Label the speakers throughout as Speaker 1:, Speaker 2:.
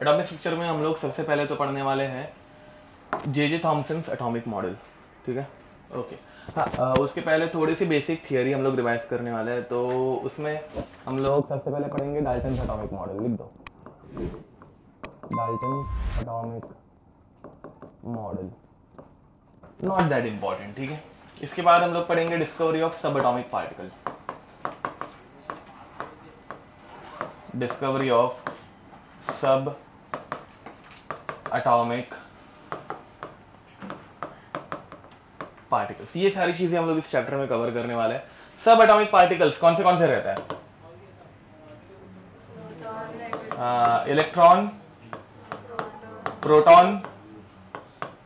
Speaker 1: Atomic structure में हम लोग सबसे पहले तो पढ़ने वाले हैं जे थॉमसन्स एटॉमिक मॉडल, ठीक है, ओके। हाँ, उसके पहले थोड़ी सी बेसिक थियरी हम लोग रिवाइज करने वाले हैं, तो उसमें हम लोग सबसे पहले पढ़ेंगे डाल्टन्स एटॉमिक मॉडल। लिख दो Dalton's atomic model, not that important, ठीक है। इसके बाद हम लोग पढ़ेंगे डिस्कवरी ऑफ सब एटॉमिक पार्टिकल, डिस्कवरी ऑफ सब एटॉमिक पार्टिकल्स। ये सारी चीजें हम लोग इस चैप्टर में कवर करने वाले हैं। सब एटॉमिक पार्टिकल्स कौन से रहता है? इलेक्ट्रॉन, प्रोटॉन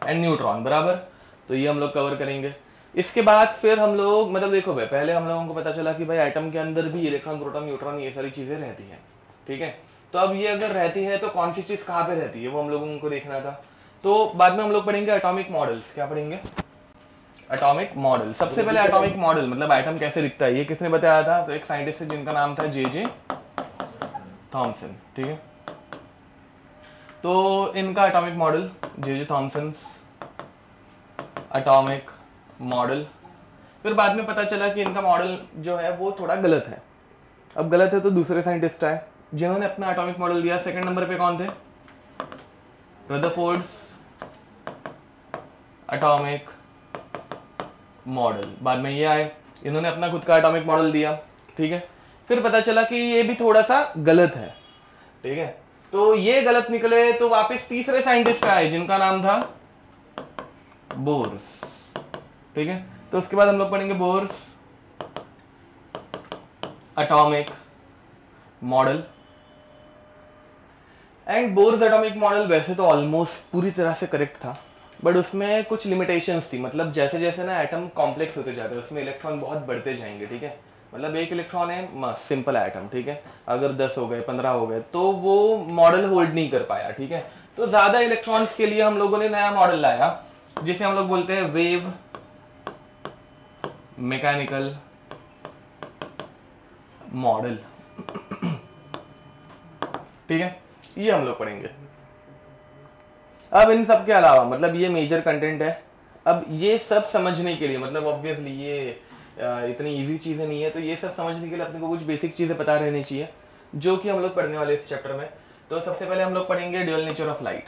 Speaker 1: एंड न्यूट्रॉन, बराबर। तो ये हम लोग कवर करेंगे। इसके बाद फिर हम लोग मतलब देखो भाई, पहले हम लोगों को पता चला कि भाई एटम के अंदर भी इलेक्ट्रॉन, प्रोटॉन, न्यूट्रॉन ये सारी चीजें रहती हैं, ठीक है। तो अब ये अगर रहती है तो कौन सी चीज कहाँ पे रहती है वो हम लोगों को देखना था। तो बाद में हम लोग पढ़ेंगे एटॉमिक मॉडल्स। क्या पढ़ेंगे? Atomic model. सबसे पहले एटॉमिक मॉडल मतलब एटम कैसे दिखता है ये किसने बताया था? तो एक साइंटिस्ट है जिनका नाम था जे थॉमसन, ठीक है। तो इनका एटॉमिक मॉडल, जे थॉमसन्स एटॉमिक मॉडल। फिर बाद में पता चला कि इनका मॉडल जो है वो थोड़ा गलत है। अब गलत है तो दूसरे साइंटिस्ट आए जिन्होंने अपना एटॉमिक मॉडल दिया। सेकंड नंबर पे कौन थे? Rutherford's atomic model. बाद में ये आए, इन्होंने अपना खुद का एटॉमिक मॉडल दिया, ठीक है। फिर पता चला कि ये भी थोड़ा सा गलत है, ठीक है। तो ये गलत निकले तो वापस तीसरे साइंटिस्ट आए जिनका नाम था बोर्स, ठीक है। तो उसके बाद हम लोग पढ़ेंगे Bohr's atomic model. And Bohr's atomic model वैसे तो ऑलमोस्ट पूरी तरह से करेक्ट था, बट उसमें कुछ लिमिटेशंस थी। मतलब जैसे जैसे ना एटम कॉम्प्लेक्स होते जाते हैं उसमें इलेक्ट्रॉन बहुत बढ़ते जाएंगे, ठीक है। मतलब एक इलेक्ट्रॉन है सिंपल एटम, ठीक है, अगर 10 हो गए 15 हो गए तो वो मॉडल होल्ड नहीं कर पाया, ठीक है। तो ज्यादा इलेक्ट्रॉन्स के लिए हम लोगों ने नया मॉडल लाया जिसे हम लोग बोलते हैं वेव मैकेनिकल मॉडल, ठीक है। ये हम लोग पढ़ेंगे। अब इन सब के अलावा मतलब ये मेजर कंटेंट है। अब ये सब समझने के लिए मतलब ऑब्वियसली ये इतनी इजी चीजें नहीं है, तो ये सब समझने के लिए अपने को कुछ बेसिक चीजें पता रहनी चाहिए जो कि हम लोग पढ़ने वाले इस चैप्टर में। तो सबसे पहले हम लोग पढ़ेंगे ड्यूअल नेचर ऑफ लाइट,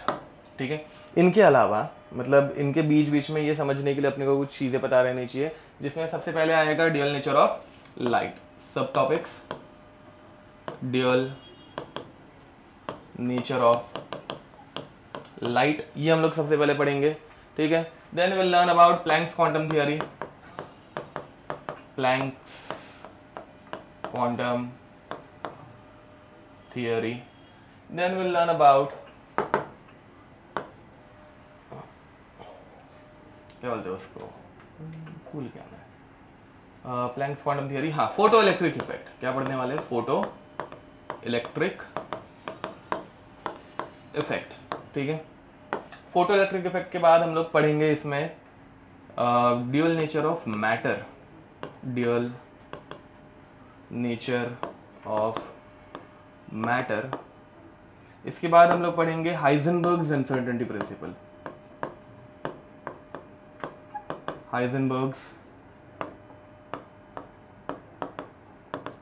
Speaker 1: ठीक है। इनके अलावा मतलब इनके बीच बीच में ये समझने के लिए अपने को कुछ चीजें पता रहनी चाहिए, जिसमें सबसे पहले आएगा ड्यूअल नेचर ऑफ लाइट। सब topics dual nature of light, ये हम लोग सबसे पहले पढ़ेंगे, ठीक है। Then will learn about Planck's quantum theory, Planck's quantum theory. Then will learn about क्या बोलते हैं उसको, भूल गया मैं, प्लैंक्स क्वांटम थियरी। हाँ, फोटो इलेक्ट्रिक इफेक्ट। क्या पढ़ने वाले? फोटो इलेक्ट्रिक इफेक्ट, ठीक है। फोटो इलेक्ट्रिक इफेक्ट के बाद हम लोग पढ़ेंगे इसमें dual nature of matter, dual nature of matter. इसके बाद हम लोग पढ़ेंगे Heisenberg's uncertainty principle, Heisenberg's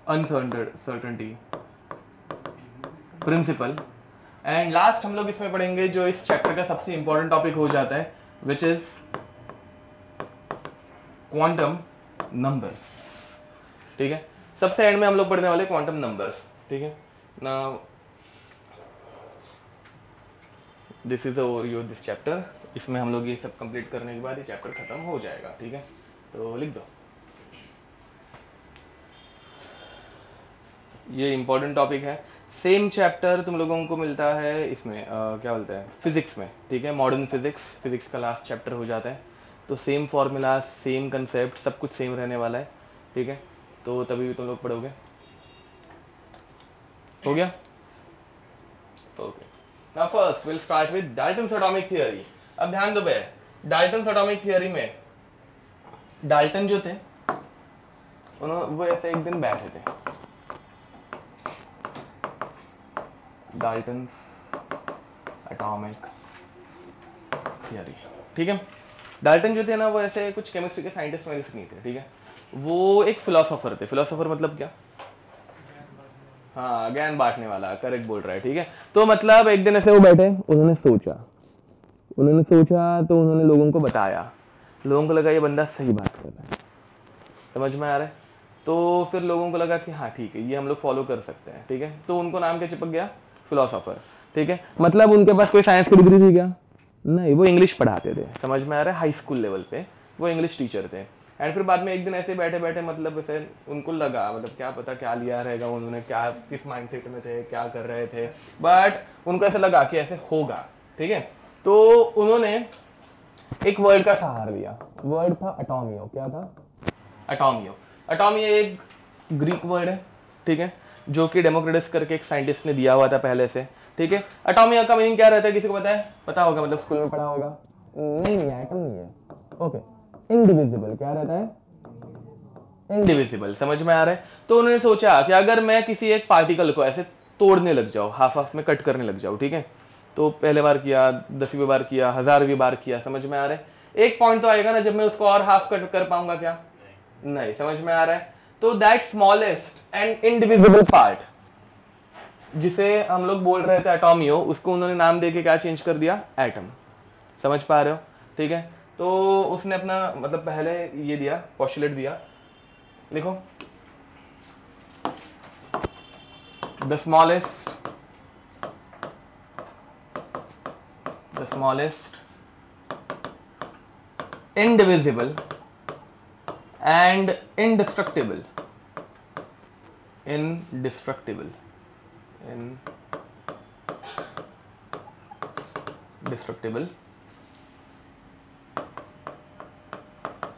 Speaker 1: uncertainty principle. And last हम लोग इसमें पढ़ेंगे जो इस चैप्टर का सबसे इंपॉर्टेंट टॉपिक हो जाता है, विच इज क्वांटम नंबर्स, ठीक है। सबसे एंड में हम लोग पढ़ने वाले क्वांटम नंबर्स, ठीक है ना। This is the overview of this chapter. इसमें हम लोग ये सब कंप्लीट करने के बाद ये चैप्टर खत्म हो जाएगा, ठीक है। तो लिख दो, ये इंपॉर्टेंट टॉपिक है। सेम चैप्टर तुम लोगों को मिलता है इसमें क्या बोलते हैं, फिजिक्स में, ठीक है। मॉडर्न फिजिक्स, फिजिक्स का लास्ट चैप्टर हो जाता है। तो सेम फॉर्मूला, सेम कंसेप्ट, सब कुछ सेम रहने वाला है, ठीक है। तो तभी भी तुम लोग पढ़ोगे। हो गया? Okay. Now first will start with Dalton's atomic theory. अब ध्यान दो बे, डाल्टन्स एटॉमिक थियरी में डाल्टन जो थे उन्होंने वो ऐसे एक दिन बैठे थे, डाल्टन्स एटॉमिक थियरी, ठीक है। डाल्टन जो थे ना वो ऐसे कुछ केमिस्ट्री के साइंटिस्ट नहीं थे, ठीक है, वो एक फिलोसोफर थे। फिलोसोफर मतलब क्या? हाँ, ज्ञान बांटने वाला, करेक्ट बोल रहा है, ठीक है। तो मतलब एक दिन ऐसे वो बैठे, उन्होंने सोचा तो उन्होंने लोगों को बताया, लोगों को लगा ये बंदा सही बात कर रहा है, समझ में आ रहा है। तो फिर लोगों को लगा कि हाँ ठीक है, ये हम लोग फॉलो कर सकते हैं, ठीक है। तो उनको नाम क्या चिपक गया? फिलोसोफर, ठीक है। मतलब उनके पास कोई साइंस की डिग्री थी क्या? नहीं, वो इंग्लिश पढ़ाते थे, समझ में आ रहा है, हाई स्कूल लेवल पे वो इंग्लिश टीचर थे। एंड फिर बाद में एक दिन ऐसे बैठे बैठे मतलब ऐसे उनको लगा, मतलब क्या पता क्या लिया रहेगा उन्होंने, क्या किस माइंडसेट में थे, क्या कर रहे थे, बट उनको ऐसा लगा कि ऐसे होगा, ठीक है। तो उन्होंने एक वर्ड का सहारा लिया, वर्ड था एटॉमियो। क्या था? एटॉमियो। एटॉमियो एक ग्रीक वर्ड है, ठीक है, जो कि डेमोक्रिटस करके एक साइंटिस्ट ने दिया हुआ था पहले से, ठीक है। एटॉमियो का मीनिंग क्या रहता है, किसी को पता है? पता होगा, मतलब स्कूल में पढ़ा होगा। नहीं, एटम नहीं है, ओके। इनडिविजिबल, क्या रहता है? इनडिविजिबल, समझ में आ रहा है। तो उन्होंने सोचा कि अगर मैं किसी एक पार्टिकल को ऐसे तोड़ने लग जाऊं, हाफ हाफ में कट करने लग जाऊं, ठीक है, तो पहले बार किया, 10वीं बार किया, 1000वीं बार किया, समझ में आ रहा है। एक पॉइंट तो आएगा ना जब मैं उसको और हाफ कट कर पाऊंगा, क्या? नहीं, समझ में आ रहा है। तो that smallest and indivisible part, जिसे हम लोग बोल रहे थे एटॉमियो, उसको उन्होंने नाम देके क्या चेंज कर दिया? एटम। समझ पा रहे हो, ठीक है। तो उसने अपना मतलब पहले ये दिया, पोस्टुलेट दिया, लिखो, the smallest indivisible and indestructible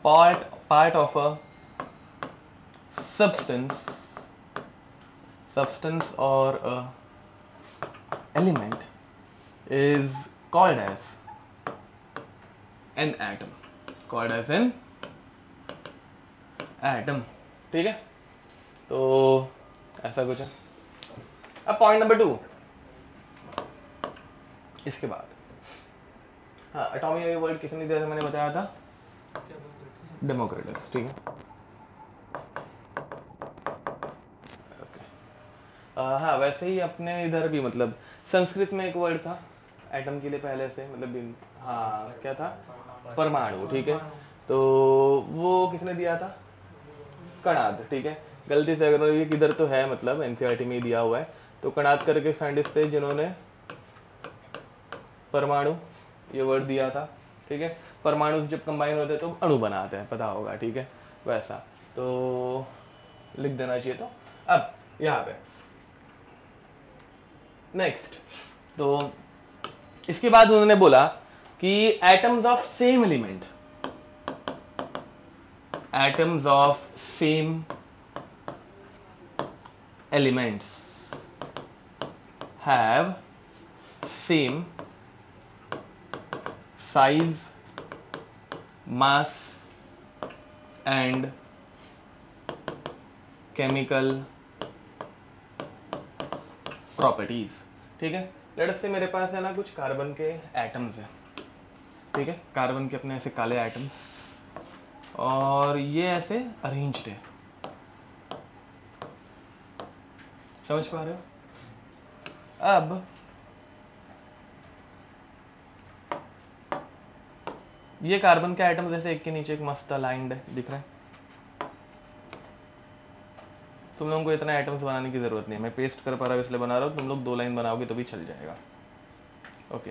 Speaker 1: part of a substance or a element is called as an atom, ठीक है। तो ऐसा कुछ है। अब पॉइंट नंबर 2, इसके बाद, हाँ, एटॉमिक ये वर्ड किसने दिया था? मैंने बताया था, डेमोक्रिटस, ठीक है। हाँ, वैसे ही अपने इधर भी मतलब संस्कृत में एक वर्ड था एटम के लिए पहले से, मतलब हाँ, क्या था? परमाणु, ठीक है। तो वो किसने दिया था? कणाद, ठीक है। गलती से अगर ये किधर तो है, मतलब एनसीईआरटी में ही दिया हुआ है। तो कणाद करके साइंटिस्ट थे जिन्होंने परमाणु ये वर्ड दिया था, ठीक है। परमाणु जब कंबाइन होते हैं तो अणु बनाते हैं, पता होगा, ठीक है, वैसा। तो लिख देना चाहिए। तो अब यहाँ पे नेक्स्ट, तो इसके बाद उन्होंने बोला कि atoms of same element, have same size, mass and chemical properties, ठीक है। लेट अस से मेरे पास है ना कुछ कार्बन के एटम्स है, ठीक है, कार्बन के अपने ऐसे काले एटम्स, और ये ऐसे अरेंज्ड है, समझ पा रहे हो? अब ये कार्बन के आइटम्स जैसे एक के नीचे एक मस्त अलाइंड है, दिख रहा है? तुम लोगों को इतना आइटम्स बनाने की जरूरत नहीं है, मैं पेस्ट कर पा रहा हूँ इसलिए बना रहा हूँ, तुम लोग 2 लाइन बनाओगे तो भी चल जाएगा। ओके,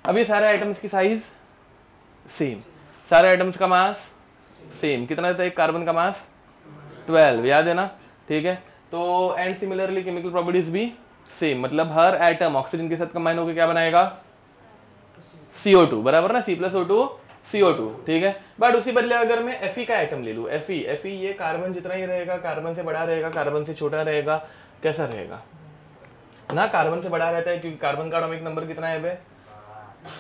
Speaker 1: अब ये सारे आइटम्स की साइज सेम, सारे आइटम्स का मास सेम, कितना था एक कार्बन का मास? 12, याद है ना, ठीक है। तो एंड सिमिलरली केमिकल प्रॉपर्टीज भी सेम, मतलब हर एटम ऑक्सीजन के साथ कंबाइन होकर क्या बनाएगा? CO2, बराबर ना, C+O2 CO2, ठीक है। बट उसी बदले अगर मैं Fe का एटम ले लूँ, Fe ये कार्बन जितना ही रहेगा, कार्बन से बड़ा रहेगा, कार्बन से छोटा रहेगा, कैसा रहेगा ना? कार्बन से बड़ा रहता है क्योंकि कार्बन का एटॉमिक नंबर कितना है बे?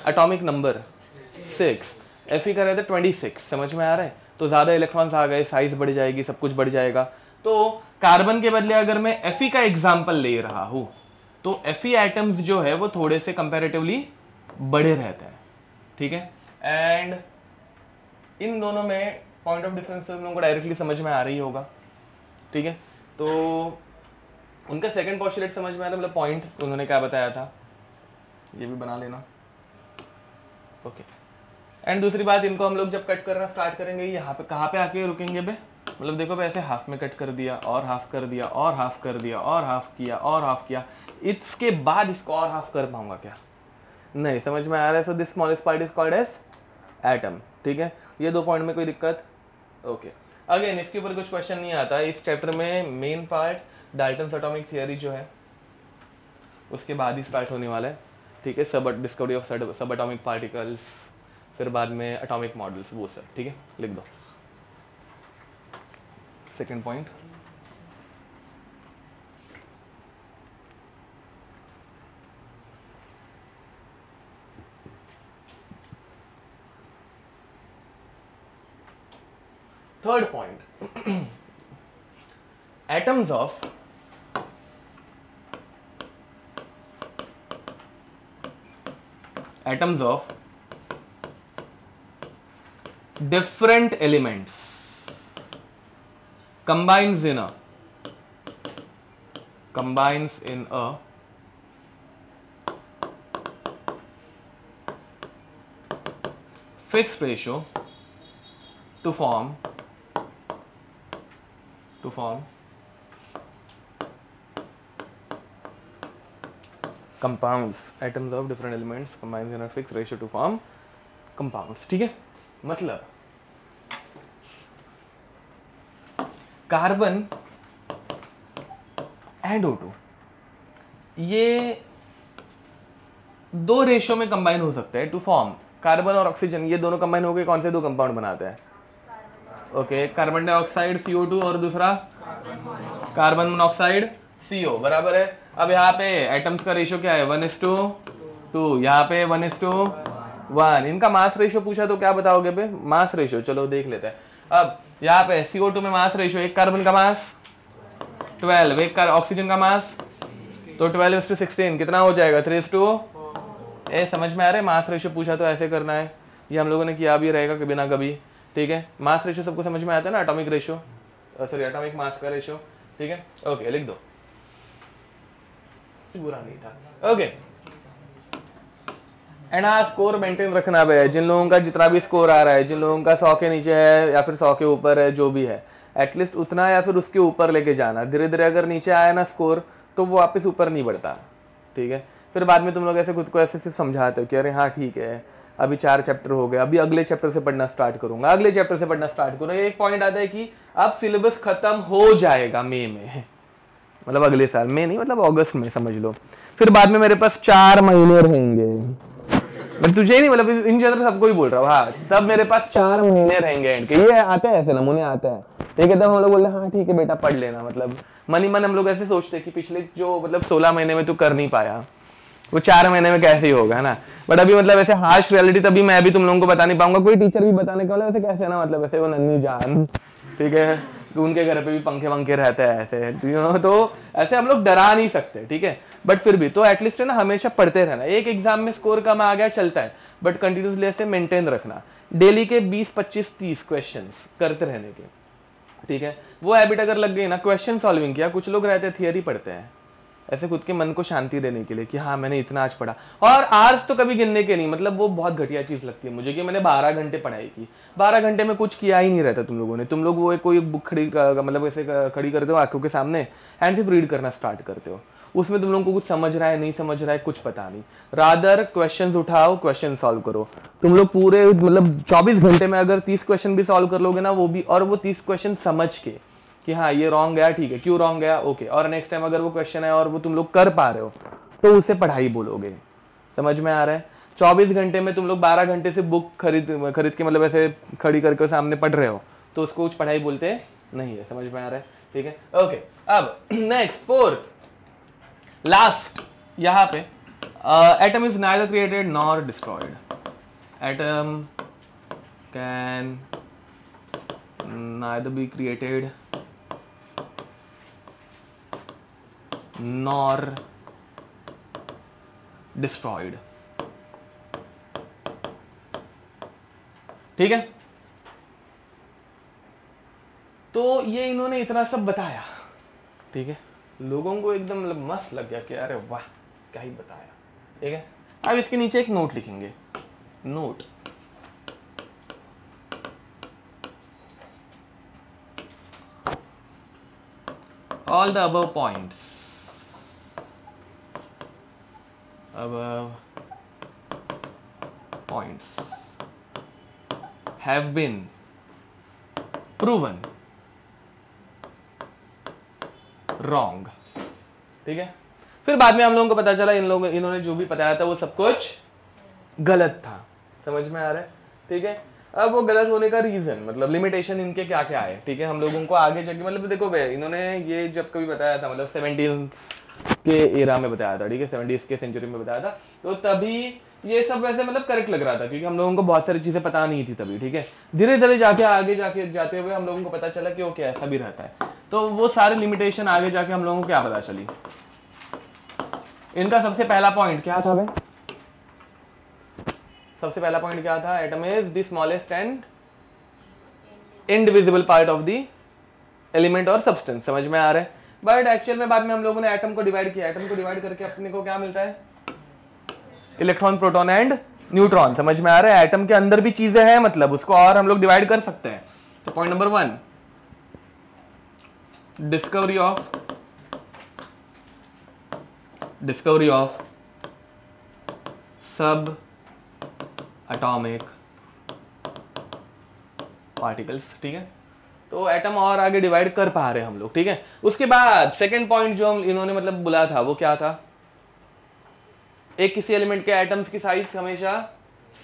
Speaker 1: एटॉमिक नंबर 6, Fe का रहता है 26, समझ में आ रहा है? तो ज्यादा इलेक्ट्रॉन्स आ गए, साइज बढ़ जाएगी, सब कुछ बढ़ जाएगा। तो कार्बन के बदले अगर मैं Fe का एग्जाम्पल ले रहा हूँ, तो Fe एटम्स जो है वो थोड़े से कंपैरेटिवली बड़े रहते हैं, ठीक है। एंड इन दोनों में पॉइंट ऑफ डिफरेंस हम लोगों को डायरेक्टली समझ में आ रही होगा, ठीक है। तो उनका सेकंड पोस्टुलेट समझ में आ रहा है, मतलब पॉइंट उन्होंने क्या बताया था, ये भी बना लेना, ओके। एंड दूसरी बात, इनको हम लोग जब कट करना स्टार्ट करेंगे, यहाँ पे कहाँ पे आके रुकेंगे बे, मतलब देखो बे ऐसे हाफ में कट कर दिया और हाफ कर दिया और हाफ कर दिया और हाफ किया और हाफ किया, इसके बाद इसको और हाफ कर पाऊंगा क्या, नहीं, समझ में आ रहा है। So this smallest part is called as atom, ठीक है। ये 2 पॉइंट में कोई दिक्कत, ओके। अगेन इसके ऊपर कुछ क्वेश्चन नहीं आता इस चैप्टर में, main part Dalton's atomic theory जो है उसके बाद ही स्टार्ट होने वाला है, ठीक है। सब डिस्कवरी ऑफ सब एटॉमिक पार्टिकल्स, फिर बाद में एटॉमिक मॉडल्स, वो सब, ठीक है, लिख दो। Second point, third point, atoms of different elements combines in a fixed ratio to form compounds. Atoms of different elements combines in a fixed ratio to form compounds, ठीक है। मतलब कार्बन एंड O2 ये 2 ratio में combine हो सकते हैं to form, carbon और oxygen ये दोनों कंबाइन होकर कौन से 2 कंपाउंड बनाते हैं, ओके, कार्बन डाइऑक्साइड CO2 और दूसरा कार्बन मोनोऑक्साइड CO, बराबर है। अब यहाँ पे एटम्स का रेशो क्या है, 1:2, यहाँ पे 1:1। इनका मास रेशो पूछा तो क्या बताओगे बे, मास रेशो, चलो देख लेते हैं। अब यहाँ पे CO2 में मास रेशो, एक कार्बन का मास 12, एक ऑक्सीजन का मास, तो 12:16 कितना हो जाएगा, 3:, समझ में आ रहा है। मास रेशो पूछा तो ऐसे करना है, ये हम लोगों ने किया भी रहेगा कभी ना कभी, ठीक है। मास रेशो सबको समझ में आता है ना, atomic ratio, sorry atomic mass का रेशो, ठीक है, ओके, लिख दो, बुरा नहीं था, ओके। एंड हाँ, स्कोर मेंटेन रखना है, जिन लोगों का जितना भी स्कोर आ रहा है, जिन लोगों का 100 के नीचे है या फिर 100 के ऊपर है, जो भी है एटलीस्ट उतना या फिर उसके ऊपर लेके जाना। धीरे धीरे अगर नीचे आया ना स्कोर तो वो वापस ऊपर नहीं बढ़ता, ठीक है। फिर बाद में तुम लोग ऐसे खुद को ऐसे सिर्फ समझाते हो कि अरे हाँ ठीक है, अभी 4 चैप्टर हो गए, अभी अगले चैप्टर से पढ़ना स्टार्ट करूंगा, अगले चैप्टर से पढ़ना स्टार्ट करूंगा। एक पॉइंट आता है कि अब सिलेबस खत्म हो जाएगा मई में, मतलब अगले साल में नहीं, मतलब अगस्त में समझ लो। फिर बाद में मेरे पास 4 महीने रहेंगे, मैं तुझे ही नहीं, मतलब इन जनरल सबको ही बोल रहा हूँ, हाँ, तब मेरे पास 4 महीने रहेंगे एंड के। ये आते हैं ऐसे नमूने आते हैं, ठीक है। तब हम लोग बोलते हैं हाँ ठीक है बेटा पढ़ लेना, मतलब मन ही मन हम लोग ऐसे सोचते हैं कि पिछले जो मतलब 16 महीने में तू कर नहीं पाया, वो 4 महीने में कैसे ही होगा, है ना। बट अभी मतलब ऐसे हार्श रियलिटी तभी मैं भी तुम लोगों को बता नहीं पाऊंगा, कोई टीचर भी बताने का वैसे कैसे ना, मतलब ऐसे वो नन्ही जान, ठीक है, उनके घर पे भी पंखे वंखे रहते हैं ऐसे, तो ऐसे हम लोग डरा नहीं सकते, ठीक है। बट फिर भी तो एटलीस्ट है ना, हमेशा पढ़ते रहना। एक एग्जाम में स्कोर कम आ गया चलता है, बट कंटिन्यूसली ऐसे मेंटेन रखना। डेली के 20, 25, 30 क्वेश्चंस करते रहने के, ठीक है। वो हैबिट अगर लग गई ना, क्वेश्चन सॉल्विंग किया, कुछ लोग रहते थियरी पढ़ते हैं ऐसे खुद के मन को शांति देने के लिए कि हाँ मैंने इतना आज पढ़ा, और आवर्स तो कभी गिनने के नहीं, मतलब वो बहुत घटिया चीज लगती है मुझे कि मैंने 12 घंटे पढ़ाई की, 12 घंटे में कुछ किया ही नहीं रहता तुम लोगों ने। तुम लोग वो कोई बुक खड़ी मतलब ऐसे खड़ी करते हो आंखों के सामने एंड सिर्फ रीड करना स्टार्ट करते हो, उसमें तुम लोगों को कुछ समझ रहा है नहीं समझ रहा है कुछ पता नहीं। रादर क्वेश्चंस उठाओ, क्वेश्चन सॉल्व करो। तुम लोग पूरे मतलब 24 घंटे में अगर 30 क्वेश्चन भी सॉल्व कर लोगे ना, वो भी, और वो 30 क्वेश्चन समझ के कि हाँ ये रॉन्ग गया, ठीक है, क्यों रॉन्ग गया, ओके, और नेक्स्ट टाइम अगर वो क्वेश्चन है और वो तुम लोग कर पा रहे हो तो उसे पढ़ाई बोलोगे। समझ में आ रहा है। 24 घंटे में तुम लोग 12 घंटे से बुक खरीद के मतलब ऐसे खड़ी करके सामने पढ़ रहे हो तो उसको कुछ पढ़ाई बोलते नहीं है। समझ में आ रहा है, ठीक है, ओके। अब नेक्स्ट, फोर्थ लास्ट, यहाँ पे atom is neither created nor destroyed. Atom can neither be created nor destroyed. ठीक है, तो ये इन्होंने इतना सब बताया। ठीक है, लोगों को एकदम मतलब मस्त लग गया कि अरे वाह क्या ही बताया। ठीक है, अब इसके नीचे एक नोट लिखेंगे, note all the above points have been proven wrong। ठीक है, फिर बाद में हम लोगों को पता चला इन्होंने जो भी बताया था वो सब कुछ गलत था। समझ में आ रहा है? ठीक है, अब वो गलत होने का रीजन मतलब लिमिटेशन इनके क्या क्या है। ठीक है, हम लोगों को आगे चल के मतलब देखो भाई, इन्होंने ये जब कभी बताया था मतलब 70s के एरा में बताया था। ठीक है, 70s के सेंचुरी में बताया था, तो तभी ये सब वैसे मतलब करेक्ट लग रहा था क्योंकि हम लोगों को बहुत सारी चीजें पता नहीं थी तभी। ठीक है, धीरे धीरे जाके आगे जाते हुए हम लोगों को पता चला कि ओके ऐसा भी रहता है। तो वो सारे लिमिटेशन आगे जाके हम लोगों को क्या पता चली। इनका सबसे पहला पॉइंट क्या था भाई? सबसे पहला पॉइंट क्या था? Atom is the smallest and indivisible part of the element और सब्सटेंस। समझ में आ रहा है? बट एक्चुअल में बाद में हम लोगों ने एटम को डिवाइड किया। एटम को डिवाइड करके अपने को क्या मिलता है? Electron, proton and neutron. समझ में आ रहा है? एटम के अंदर भी चीजें हैं, मतलब उसको और हम लोग डिवाइड कर सकते हैं। तो पॉइंट नंबर 1, डिस्कवरी ऑफ सब एटॉमिक पार्टिकल्स। ठीक है, तो एटम और आगे डिवाइड कर पा रहे हैं हम लोग। ठीक है, उसके बाद सेकंड पॉइंट जो इन्होंने मतलब बोला था वो क्या था? एक किसी एलिमेंट के एटम्स की साइज हमेशा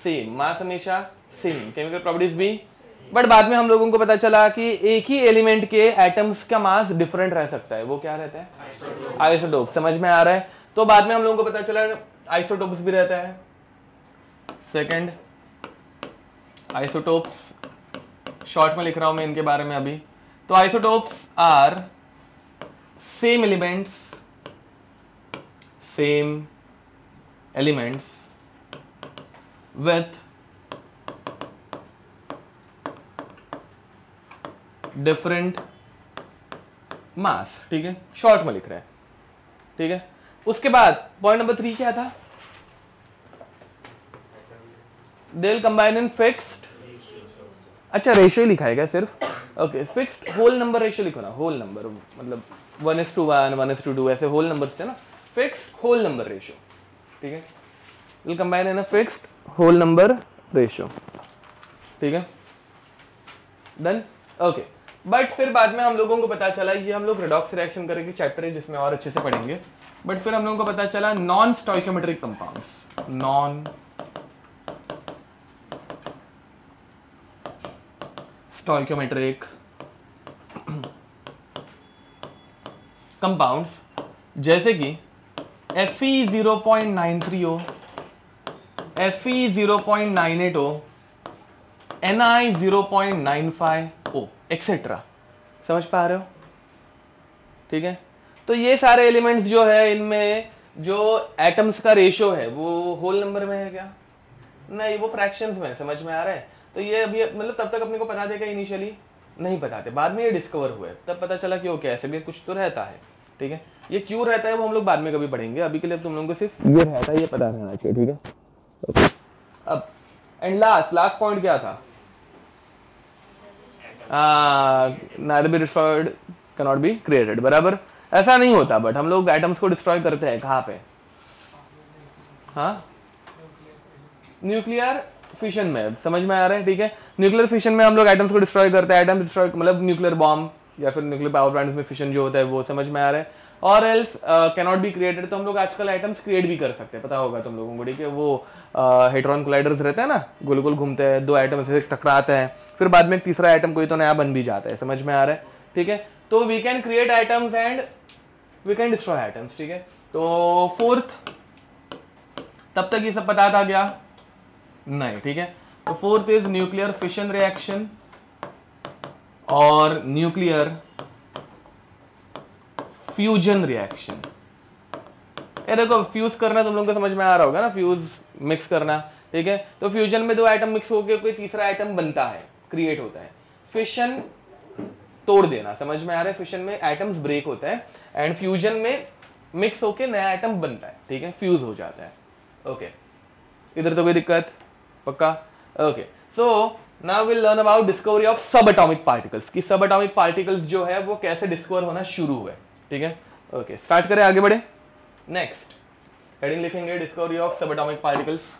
Speaker 1: सेम, मास हमेशा सेम, केमिकल प्रॉपर्टीज भी। बट बाद में हम लोगों को पता चला कि एक ही एलिमेंट के एटम्स का मास डिफरेंट रह सकता है। वो क्या रहता है? आइसोटोप। समझ में आ रहा है? तो बाद में हम लोगों को पता चला आइसोटोप्स भी रहता है। सेकंड, आइसोटोप्स शॉर्ट में लिख रहा हूं मैं इनके बारे में अभी। तो isotopes are same elements with different mass. ठीक है, शॉर्ट में लिख रहे हैं। ठीक है, उसके बाद पॉइंट नंबर 3 क्या था? They will combine in fixed, अच्छा रेशियो ही लिखा है क्या सिर्फ? Okay, fixed whole number ratio लिखो ना, होल नंबर मतलब 1:1, 1:2 ऐसे होल नंबर्स थे ना, फिक्स्ड होल नंबर रेशियो। ठीक है, will combine in a fixed whole number ratio. ठीक है, डन। ओके, बट फिर बाद में हम लोगों को पता चला, ये हम लोग रेडॉक्स रिएक्शन करेंगे चैप्टर है जिसमें और अच्छे से पढ़ेंगे। बट फिर हम लोगों को पता चला non stoichiometric compounds, non stoichiometric compounds जैसे कि Fe0.93 हो, Fe0.98 हो, Ni0.95 हो, एक्सेट्रा। समझ पा रहे हो? ठीक है, तो ये सारे एलिमेंट्स जो है इनमें जो एटम्स का रेशियो है वो होल नंबर में है क्या? नहीं, वो फ्रैक्शंस में है। समझ में आ रहा है? तो ये अभी मतलब तब तक अपने को पता थे क्या? इनिशियली नहीं पता थे, बाद में ये डिस्कवर हुए, तब पता चला कि ओके ऐसे भी कुछ तो रहता है। ठीक है, ये क्यों रहता है वो हम लोग बाद में कभी पढ़ेंगे, अभी के लिए तुम लोगों को सिर्फ ये रहता है ये पता रहना चाहिए। ठीक है, okay. अब एंड लास्ट पॉइंट क्या था? neither be destroyed cannot be created। बराबर, ऐसा नहीं होता, बट हम लोग एटम्स को डिस्ट्रॉय करते हैं कहाँ पे? हाँ, न्यूक्लियर फिशन में। समझ में आ रहा है? ठीक है, न्यूक्लियर फिशन में हम लोग एटम्स को डिस्ट्रॉय करते हैं। एटम डिस्ट्रॉय मतलब न्यूक्लियर बॉम्ब या फिर न्यूक्लियर पावर प्लांट्स में फिशन जो होता है वो। समझ में आ रहा है? और एल्स कैनॉट बी क्रिएटेड, तो हम लोग आजकल एटम्स क्रिएट भी कर सकते हैं, पता होगा तुम लोगों को। ठीक है, वो हेड्रॉन कोलाइडर्स रहते हैं ना, गोल गोल घूमते हैं, दो एटम से टकराते हैं, फिर बाद में तीसरा एटम कोई तो नया बन भी जाता है। समझ में आ रहा है? ठीक है, तो we can create atoms and we can destroy atoms. ठीक है, तो फोर्थ, तब तक ये सब पता था क्या? नहीं। ठीक है, तो fourth is nuclear fission reaction और न्यूक्लियर फ्यूजन रिएक्शन। ये देखो फ्यूज करना तुम लोगों को समझ में आ रहा होगा ना, फ्यूज मिक्स करना, ठीक है। तो फ्यूजन में 2 आइटम मिक्स होकर कोई तीसरा आइटम बनता है, क्रिएट होता है। फिशन तोड़ देना, समझ में आ रहा है, फिशन में आइटम्स ब्रेक होता है एंड फ्यूजन में मिक्स होके नया आइटम बनता है, ठीक है, फ्यूज हो जाता है। ओके, इधर तो कोई दिक्कत, पक्का? Okay, so now will learn about discovery of सब एटॉमिक पार्टिकल्स, कि सब एटॉमिक पार्टिकल्स जो है वो कैसे डिस्कवर होना शुरू हुए, ठीक है। ओके, स्टार्ट करें, आगे बढ़े। नेक्स्ट हेडिंग लिखेंगे डिस्कवरी ऑफ सब एटॉमिक पार्टिकल्स।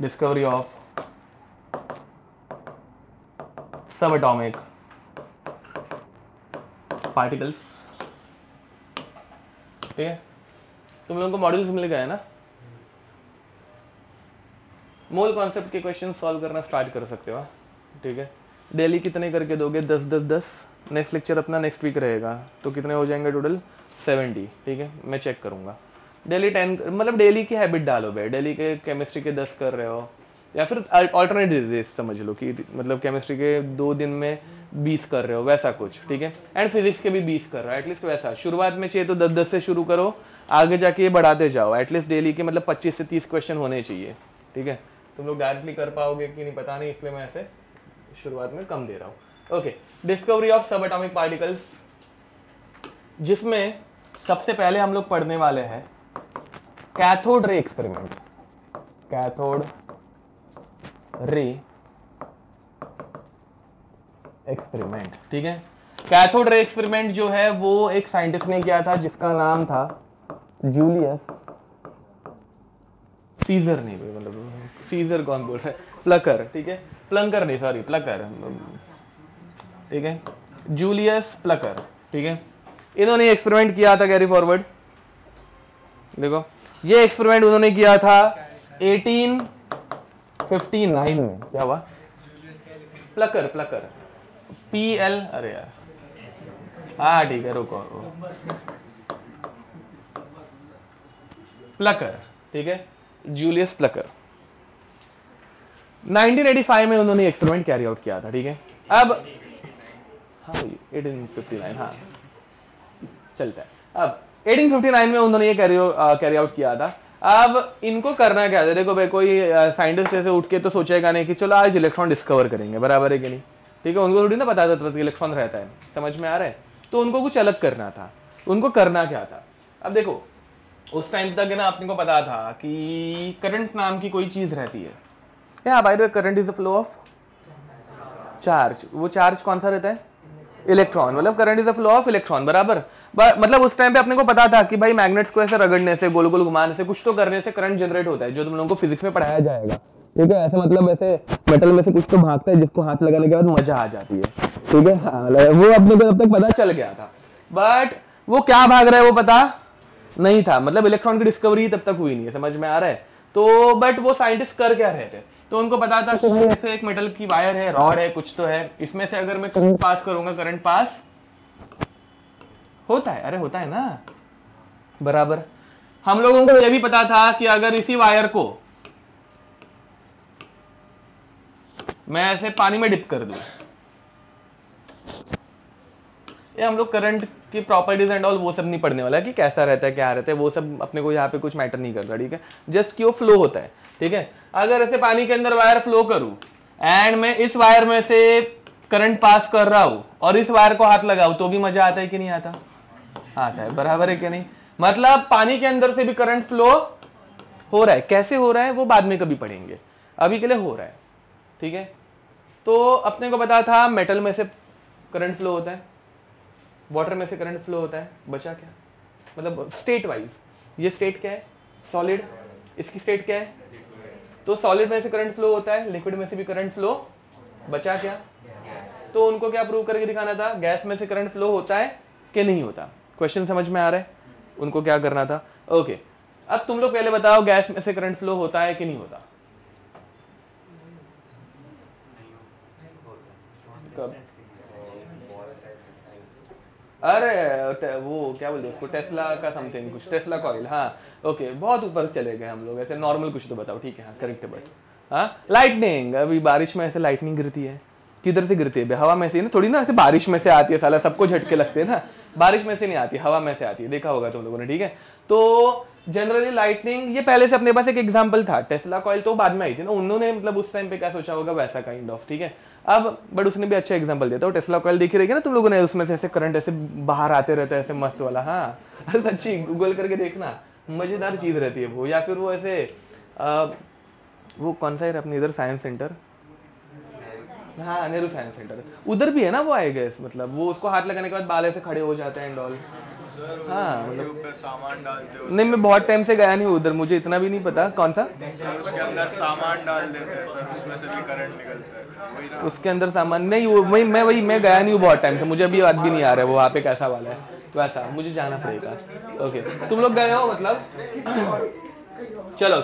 Speaker 1: डिस्कवरी ऑफ सब एटॉमिक पार्टिकल्स, ठीक है। तुम लोगों को मॉड्यूल्स मिल गए ना, मोल कॉन्सेप्ट के क्वेश्चन सॉल्व करना स्टार्ट कर सकते हो, ठीक है। डेली कितने करके दोगे? 10 10 10। नेक्स्ट लेक्चर अपना नेक्स्ट वीक रहेगा, तो कितने हो जाएंगे टोटल? 70, ठीक है। मैं चेक करूंगा। डेली 10, मतलब डेली की हैबिट डालो भाई, डेली के केमिस्ट्री के 10 कर रहे हो, या फिर ऑल्टरनेट डेज समझ लो कि मतलब केमिस्ट्री के 2 दिन में 20 कर रहे हो, वैसा कुछ, ठीक है। एंड फिजिक्स के भी 20 कर रहे हो, एटलीस्ट वैसा। शुरुआत में चाहिए तो 10-10 से शुरू करो, आगे जाके ये बढ़ाते जाओ। एटलीस्ट डेली के मतलब 25 से 30 क्वेश्चन होने चाहिए, ठीक है। तुम लोग डायरेक्टली कर पाओगे कि नहीं पता नहीं, इसलिए मैं ऐसे शुरुआत में कम दे रहा हूँ। ओके, डिस्कवरी ऑफ सब एटॉमिक पार्टिकल्स, जिसमें सबसे पहले हम लोग पढ़ने वाले हैं cathode ray experiment. Cathode ray experiment, ठीक है। कैथोड रे एक्सपेरिमेंट जो है वो एक साइंटिस्ट ने किया था जिसका नाम था जूलियस सीजर, नहीं मतलब सीजर कौन बोल रहा है, प्लकर, ठीक है। प्लंकर नहीं, सॉरी, प्लकर, ठीक है, जूलियस प्लकर, ठीक है। इन्होंने एक्सपेरिमेंट किया था, कैरी फॉरवर्ड, देखो ये एक्सपेरिमेंट उन्होंने किया था 1859 में। क्या हुआ? प्लकर, प्लकर, PL, अरे यार, हाँ ठीक है, रुको, प्लकर, ठीक है, जूलियस प्लकर। 1985 में उन्होंने एक्सपेरिमेंट कैरी आउट किया था, ठीक है। अब हाँ 1859, हाँ चलता है। अब 1859 में उन्होंने ये कैरी आउट किया था। अब इनको करना क्या था? देखो भाई, कोई साइंटिस्ट ऐसे उठ के तो सोचेगा नहीं कि चलो आज इलेक्ट्रॉन डिस्कवर करेंगे, बराबर है कि नहीं, ठीक है। उनको थोड़ी ना पता था कि इलेक्ट्रॉन रहता है, समझ में आ रहा है। तो उनको कुछ अलग करना था। उनको करना क्या था? अब देखो, उस टाइम तक है ना अपने को पता था कि करंट नाम की कोई चीज रहती है। By the way, current is the flow of charge. वो चार्ज कौन सा रहता है? इलेक्ट्रॉन, मतलब current is the flow of electron, बराबर। मतलब उस टाइम पे अपने को पता था कि भाई मैग्नेट्स को ऐसे रगड़ने से, गोल गोल घुमाने से, कुछ तो करने से करंट जनरेट होता है, जो तुम लोगों को फिजिक्स में पढ़ाया जाएगा, ठीक है। ऐसे मतलब ऐसे मेटल में से कुछ तो भागता है जिसको हाथ लगाने के बाद मजा आ जाती है, ठीक है। वो अपने को तब तक पता चल गया था, बट वो क्या भाग रहा है वो पता नहीं था। मतलब इलेक्ट्रॉन की डिस्कवरी तब तक हुई नहीं है, समझ में आ रहा है। तो बट वो साइंटिस्ट कर क्या रहे थे? तो उनको पता था कि जैसे एक मेटल की वायर है, रॉड है, कुछ तो है, इसमें से अगर मैं करंट पास करूंगा, करंट पास होता है, अरे होता है ना, बराबर। हम लोगों को यह भी पता था कि अगर इसी वायर को मैं ऐसे पानी में डिप कर दूं, ये हम लोग करंट की प्रॉपर्टीज एंड ऑल वो सब नहीं पढ़ने वाला है कि कैसा रहता है, क्या रहता है, वो सब अपने को यहाँ पे कुछ मैटर नहीं करता, ठीक है। जस्ट कि वो फ्लो होता है, ठीक है। अगर ऐसे पानी के अंदर वायर फ्लो करूं एंड मैं इस वायर में से करंट पास कर रहा हूं और इस वायर को हाथ लगाऊं, तो भी मजा आता है कि नहीं आता? आता है, बराबर है कि नहीं। मतलब पानी के अंदर से भी करंट फ्लो हो रहा है। कैसे हो रहा है वो बाद में कभी पढ़ेंगे, अभी के लिए हो रहा है, ठीक है। तो अपने को पता था मेटल में से करंट फ्लो होता है, वाटर में से करंट फ्लो होता है, बचा क्या? मतलब स्टेट वाइज, ये स्टेट क्या है? सॉलिड। इसकी स्टेट क्या है? तो सॉलिड में से करंट फ्लो होता है, लिक्विड में से भी करंट फ्लो, बचा क्या? तो उनको क्या प्रूव करके दिखाना था? गैस में से करंट फ्लो होता है कि नहीं होता। क्वेश्चन समझ में आ रहा है? उनको क्या करना था? ओके, अब तुम लोग पहले बताओ, गैस में से करंट फ्लो होता है कि नहीं होता? कब? अरे वो क्या बोलते हैं उसको, टेस्ला का समथिंग कुछ, टेस्ला कॉइल, हाँ ओके। बहुत ऊपर चले गए हम लोग, ऐसे नॉर्मल कुछ तो बताओ, ठीक है, हाँ करेक्ट है। बट हाँ, लाइटनिंग, अभी बारिश में ऐसे लाइटनिंग गिरती है, किधर से गिरती है? हवा में से ना, थोड़ी ना ऐसे बारिश में से आती है, साला सबको झटके लगते हैं ना, बारिश में से नहीं आती, हवा में से आती है, देखा होगा तुम लोगों ने, ठीक है। तो जनरली लाइटनिंग, ये पहले से अपने पास एक एग्जांपल था, टेस्ला कॉइल तो बाद में आई थी ना, उन्होंने मतलब उस टाइम पे क्या सोचा होगा वैसा काइंड ऑफ, ठीक है। अब बट उसने भी अच्छा एग्जांपल दिया था, टेस्ला कॉइल देखी रहेगी ना तुम लोगों ने, उसमें से ऐसे करंट ऐसे बाहर आते रहता है ऐसे मस्त वाला, हाँ अरे सच्ची गूगल करके देखना, मजेदार चीज रहती है वो। या फिर वो ऐसे वो कौन सा है अपने इधर साइंस सेंटर, हाँ नेहरू साइंस सेंटर, उधर भी है ना वो, आई गेस, मतलब वो उसको हाथ लगाने के बाद बाल ऐसे खड़े हो जाते हैं एंड ऑल। हाँ मतलब
Speaker 2: सामान डालते हो,
Speaker 1: नहीं मैं बहुत टाइम से गया नहीं उधर, मुझे इतना भी नहीं पता कौन सा।
Speaker 2: उसके अंदर सामान डाल देते हैं सर, उसमें से भी करंट निकलता है, वही ना।
Speaker 1: उसके अंदर सामान नहीं, वो मैं गया नहीं हूँ बहुत टाइम से, मुझे अभी याद भी नहीं आ रहा है वो वहाँ पे कैसा वाला है, वैसा मुझे जाना पड़ेगा। ओके तुम लोग गए हो मतलब, चलो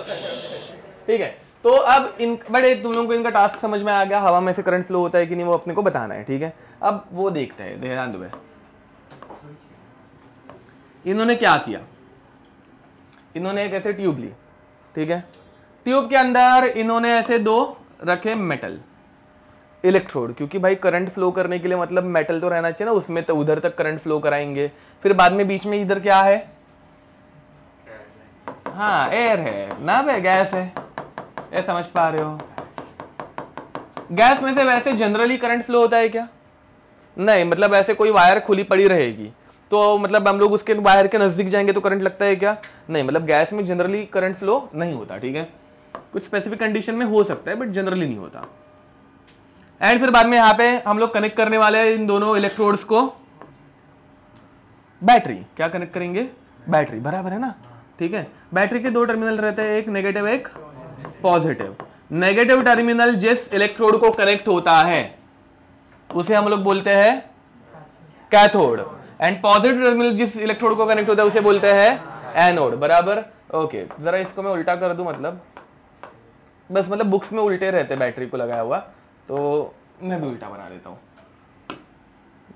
Speaker 1: ठीक है। तो अब इन बड़े तुम लोगों को इनका टास्क समझ में आ गया, हवा में से करंट फ्लो होता है कि नहीं वो अपने को बताना है, ठीक है। अब वो देखते हैं, ध्यान दो। इन्होंने क्या किया, इन्होंने एक ऐसे ट्यूब ली, ठीक है, ट्यूब के अंदर इन्होंने ऐसे दो रखे मेटल इलेक्ट्रोड, क्योंकि भाई करंट फ्लो करने के लिए मतलब मेटल तो रहना चाहिए ना उसमें, तो उधर तक करंट फ्लो कराएंगे। फिर बाद में बीच में इधर क्या है, हाँ एयर है ना भाई, गैस है, ये समझ पा रहे हो। गैस में से वैसे जनरली करंट फ्लो होता है क्या? नहीं, मतलब ऐसे कोई वायर खुली पड़ी रहेगी तो मतलब हम लोग उसके वायर के नजदीक जाएंगे तो करंट लगता है क्या? नहीं, मतलब गैस में जनरली करंट फ्लो नहीं होता, ठीक है। कुछ स्पेसिफिक कंडीशन में हो सकता है बट जनरली नहीं होता। एंड फिर बाद में यहाँ पे हम लोग कनेक्ट करने वाले हैं इन दोनों इलेक्ट्रोड्स को बैटरी, क्या कनेक्ट करेंगे? बैटरी, बराबर है ना, ठीक है। बैटरी के दो टर्मिनल रहते हैं, एक नेगेटिव एक पॉजिटिव। नेगेटिव टर्मिनल जिस इलेक्ट्रोड को कनेक्ट होता है उसे हम लोग बोलते हैं कैथोड, एंड पॉजिटिव टर्मिनल जिस इलेक्ट्रोड को कनेक्ट होता है उसे बोलते हैं एनोड, बराबर। ओके जरा इसको मैं उल्टा कर दूं, मतलब बस मतलब बुक्स में उल्टे रहते बैटरी को लगाया हुआ, तो मैं भी उल्टा बना देता हूँ,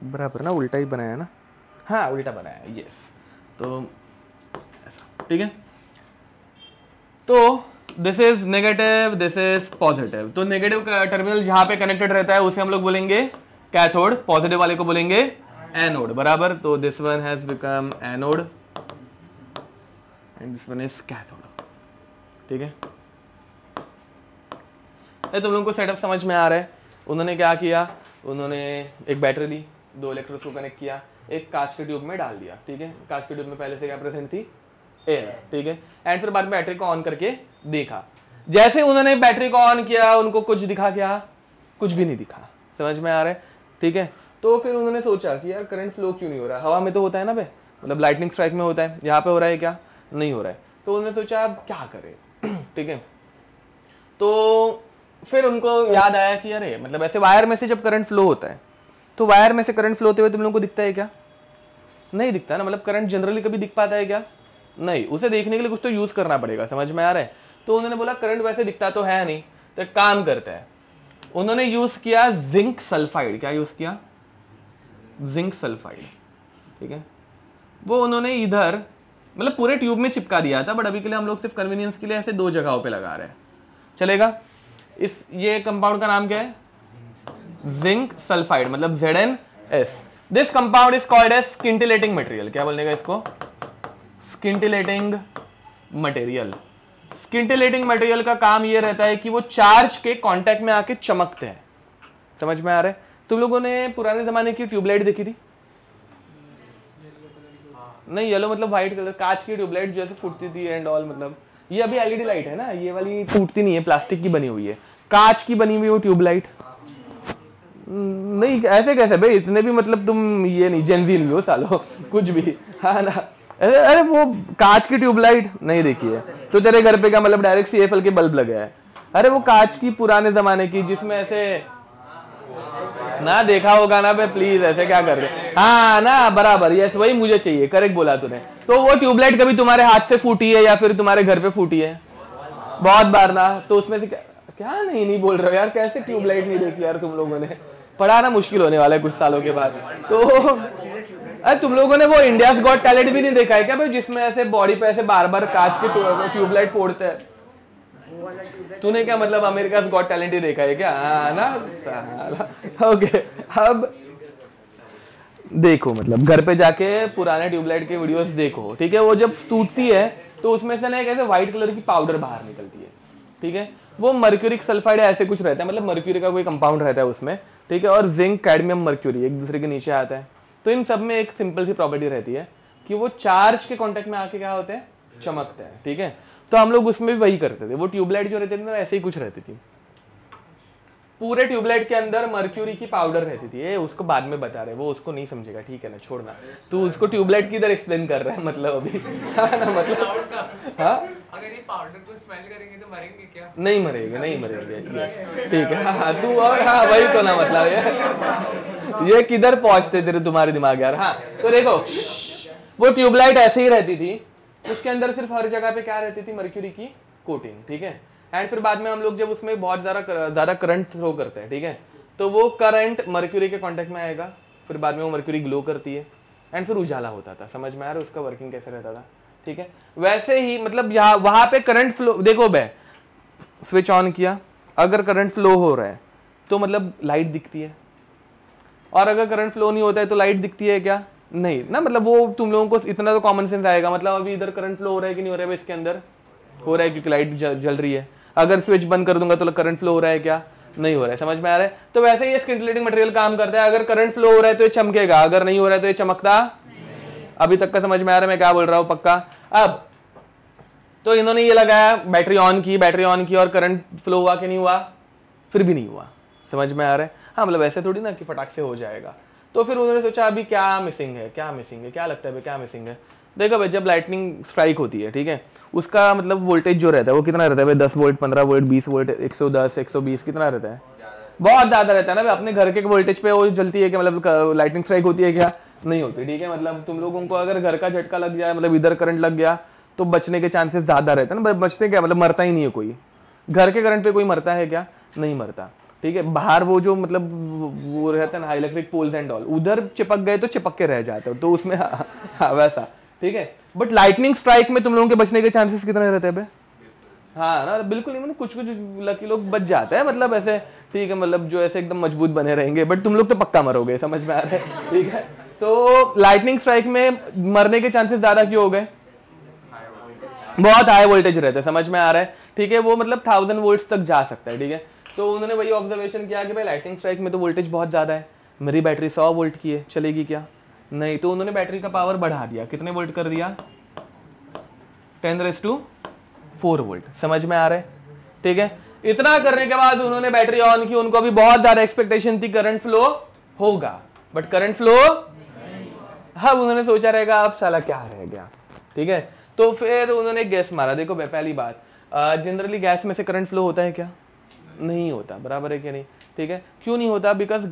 Speaker 1: बराबर ना, उल्टा ही बनाया ना, हाँ उल्टा बनाया, यस। तो ऐसा, ठीक है। तो this is negative, this is positive. तो नेगेटिव टर्मिनल जहां पे कनेक्टेड रहता है उसे हम लोग बोलेंगे कैथोड, पॉजिटिव वाले को बोलेंगे एनोड, बराबर। तो this one has become anode and this one is cathode, ठीक है। तुम लोगों को सेटअप समझ में आ रहा है? उन्होंने क्या किया, उन्होंने एक बैटरी ली, दो इलेक्ट्रोड्स को कनेक्ट किया, एक कांच के ट्यूब में डाल दिया, ठीक है। कांच के ट्यूब में पहले से क्या प्रेजेंट थी? एयर, ठीक है। एंड फिर बाद में बैटरी को ऑन करके देखा, जैसे उन्होंने बैटरी को ऑन किया उनको कुछ दिखा क्या? कुछ भी नहीं दिखा, समझ में आ रहा है, ठीक है। तो फिर उन्होंने सोचा कि यार करंट फ्लो क्यों नहीं हो रहा, हवा में तो होता है ना बे, मतलब लाइटनिंग स्ट्राइक में होता है, यहाँ पे हो रहा है क्या? नहीं हो रहा है। तो उन्होंने सोचा अब क्या करें, ठीक है। तो फिर उनको याद आया कि अरे मतलब ऐसे वायर में से जब करंट फ्लो होता है तो वायर में से करंट फ्लो होते हुए तुम लोगों को दिखता है क्या? नहीं दिखता ना, मतलब करंट जनरली कभी दिख पाता है क्या? नहीं, उसे देखने के लिए कुछ तो यूज करना पड़ेगा, समझ में आ रहा है। तो उन्होंने बोला करंट वैसे दिखता तो है नहीं, तो एक काम करता है, उन्होंने यूज किया जिंक सल्फाइड। क्या यूज किया? जिंक सल्फाइड, ठीक है। वो उन्होंने इधर मतलब पूरे ट्यूब में चिपका दिया था, बट अभी के लिए हम लोग सिर्फ कन्वीनियंस के लिए ऐसे दो जगहों पे लगा रहे हैं, चलेगा। इस ये कंपाउंड का नाम क्या है? जिंक सल्फाइड, मतलब ZnS। This compound is called as scintillating material. क्या बोलने का इसको? स्किंटिलेटिंग मटेरियल। स्किंटिलेटिंग मटेरियल का काम ये रहता है कि वो चार्ज के कांटेक्ट में आके चमकते हैं, समझ में आ रहा है। तुम लोगों ने पुराने जमाने की ट्यूबलाइट देखी थी? नहीं, येलो मतलब व्हाइट कलर, कांच की ट्यूबलाइट जैसे फूटती थी एंड ऑल, मतलब ये अभी LED लाइट है ना, ये वाली फूटती नहीं है, प्लास्टिक की बनी हुई है, कांच की बनी हुई वो ट्यूबलाइट। नहीं ऐसे कैसे भाई, इतने भी मतलब तुम ये नहीं जेनजी नहीं हो सालो कुछ भी, हाँ ना। अरे वो कांच की ट्यूबलाइट नहीं देखी है तो तेरे घर पे क्या मतलब डायरेक्ट CFL के बल्ब लगे है? अरे वो कांच की पुराने जमाने की, जिसमें ऐसे ना देखा होगा ना बे, प्लीज ऐसे क्या कर रहे? हाँ ना, बराबर, यस वही मुझे चाहिए, करेक्ट बोला तूने। तो वो ट्यूबलाइट कभी तुम्हारे हाथ से फूटी है या फिर तुम्हारे घर पे फूटी है? बहुत बार ना। तो उसमें से क्या नहीं बोल रहे हो यार, कैसे ट्यूबलाइट नहीं देखी यार तुम लोगों ने? पढ़ाना मुश्किल होने वाला है कुछ सालों के बाद। तो अरे तुम लोगों ने वो इंडियाज गॉट टैलेंट भी नहीं देखा है क्या भाई, जिसमें ऐसे बॉडी पे ऐसे बार बार कांच के ट्यूबलाइट फोड़ते हैं? तूने क्या मतलब अमेरिका गॉट टैलेंट ही देखा है क्या? हाँ ना। ओके, अब देखो मतलब घर पे जाके पुराने ट्यूबलाइट के वीडियोस देखो, ठीक है। वो जब टूटती है तो उसमें से ना एक ऐसे व्हाइट कलर की पाउडर बाहर निकलती है, ठीक है। वो मर्क्यूरिक सल्फाइड ऐसे कुछ रहता है, मतलब मर्क्यूरी का कोई कंपाउंड रहता है उसमें, ठीक है। और जिंक, कैडमियम, मर्क्यूरी एक दूसरे के नीचे आता है। तो इन सब में एक सिंपल सी प्रॉपर्टी रहती है कि वो चार्ज के कांटेक्ट में आके क्या होते हैं, चमकते हैं, ठीक है। तो हम लोग उसमें भी वही करते थे। वो ट्यूबलाइट जो रहती थी ना ऐसे ही कुछ रहती थी। पूरे ट्यूबलाइट के अंदर मर्क्यूरी की पाउडर रहती थी। ये उसको बाद में बता रहे, वो उसको नहीं समझेगा, ठीक है ना, छोड़ना। तू उसको ट्यूबलाइट की इधर एक्सप्लेन कर रहा है मतलब अभी। हाँ ना, मतलब हाँ,
Speaker 3: अगर ये पाउडर को स्मेल करेंगे तो मरेंगे क्या?
Speaker 1: नहीं मरेंगे, नहीं मरेंगे, ठीक है। हाँ तू, और हाँ वही तो ना मतलब ये किधर पहुंचते तेरे तुम्हारे दिमाग यार। हाँ तो देखो, वो ट्यूबलाइट ऐसे ही रहती थी, उसके अंदर सिर्फ हर जगह पे क्या रहती थी, मर्क्यूरी की कोटिंग, ठीक है। एंड फिर बाद में हम लोग जब उसमें बहुत ज़्यादा करंट थ्रो करते हैं, ठीक है, तो वो करंट मर्क्यूरी के कांटेक्ट में आएगा, फिर बाद में वो मर्क्यूरी ग्लो करती है एंड फिर उजाला होता था। समझ में आ रहा है उसका वर्किंग कैसे रहता था, ठीक है। वैसे ही मतलब यहाँ वहाँ पे करंट फ्लो, देखो बे, स्विच ऑन किया, अगर करंट फ्लो हो रहा है तो मतलब लाइट दिखती है, और अगर करंट फ्लो नहीं होता है तो लाइट दिखती है क्या? नहीं ना। मतलब वो तुम लोगों को इतना तो कॉमन सेंस आएगा, मतलब अभी इधर करंट फ्लो हो रहा है कि नहीं हो रहा है, इसके अंदर हो रहा है क्योंकि लाइट जल रही है। अगर स्विच बंद कर दूंगा तो करंट फ्लो हो रहा है क्या? नहीं हो रहा है। समझ में आ रहा है? तो वैसे ही ये स्किंटिलेटिंग मटेरियल काम करता है। अगर करंट फ्लो हो रहा है तो ये चमकेगा, अगर नहीं हो रहा है तो ये चमकता। अभी तक का समझ में आ रहा है मैं क्या बोल रहा हूँ पक्का? अब तो इन्होंने ये लगाया, बैटरी ऑन की और करंट फ्लो हुआ कि नहीं हुआ? फिर भी नहीं हुआ। समझ में आ रहा है? हाँ मतलब ऐसे थोड़ी ना कि फटाक से हो जाएगा। तो फिर उन्होंने सोचा अभी क्या मिसिंग है, क्या लगता है भाई क्या मिसिंग है? देखो भाई, जब लाइटनिंग स्ट्राइक होती है, ठीक है, उसका मतलब वोल्टेज जो रहता है वो कितना रहता है भाई? 10 वोल्ट, 15 वोल्ट, 20 वोल्ट, 110, 120, कितना रहता है? बहुत ज़्यादा रहता है ना भाई। अपने घर के वोल्टेज पे वो जलती है क्या? मतलब लाइटनिंग स्ट्राइक होती है क्या? नहीं होती, ठीक है। मतलब तुम लोगों को अगर घर का झटका लग जाए, मतलब इधर करंट लग गया, तो बचने के चांसेस ज़्यादा रहते हैं ना। बचते क्या मतलब मरता ही नहीं है कोई। घर के करंट पे कोई मरता है क्या? नहीं मरता, ठीक है। बाहर वो जो मतलब वो रहता है ना, इलेक्ट्रिक पोल्स एंड ऑल, उधर चिपक गए तो चिपक के रह जाते हो, तो उसमें हाँ वैसा, ठीक है। बट लाइटनिंग स्ट्राइक में तुम लोगों के बचने के चांसेस कितने रहते हैं बे? हाँ ना, बिल्कुल नहीं। मतलब कुछ लकी लोग बच जाते हैं, मतलब ऐसे, ठीक है, मतलब जो ऐसे एकदम मजबूत बने रहेंगे, बट तुम लोग तो पक्का मरोगे। समझ में आ रहा है? ठीक है। तो लाइटनिंग स्ट्राइक में मरने के चांसेस ज्यादा क्यों हो गए? बहुत हाई वोल्टेज रहते हैं। समझ में आ रहा है? ठीक है। वो मतलब 1000 वोल्ट्स तक जा सकता है, ठीक है। तो उन्होंने वही ऑब्जर्वेशन किया कि भाई लाइटनिंग स्ट्राइक में तो वोल्टेज बहुत ज़्यादा है, मेरी बैटरी 100 वोल्ट की है, चलेगी क्या? नहीं। तो उन्होंने बैटरी का पावर बढ़ा दिया, कितने वोल्ट कर दिया? 10⁻⁴ वोल्ट। समझ में आ रहा है? ठीक है। इतना करने के बाद उन्होंने बैटरी ऑन की, उनको भी बहुत ज़्यादा एक्सपेक्टेशन थी करंट फ्लो होगा, बट करंट फ्लो, हाँ उन्होंने सोचा रहेगा अब साला क्या रह गया, ठीक है। तो फिर उन्होंने गैस मारा। देखो पहली बात, जनरली गैस में से करंट फ्लो होता है क्या? नहीं होता, बराबर है कि नहीं? ठीक है। क्यों नहीं होता? बिकॉज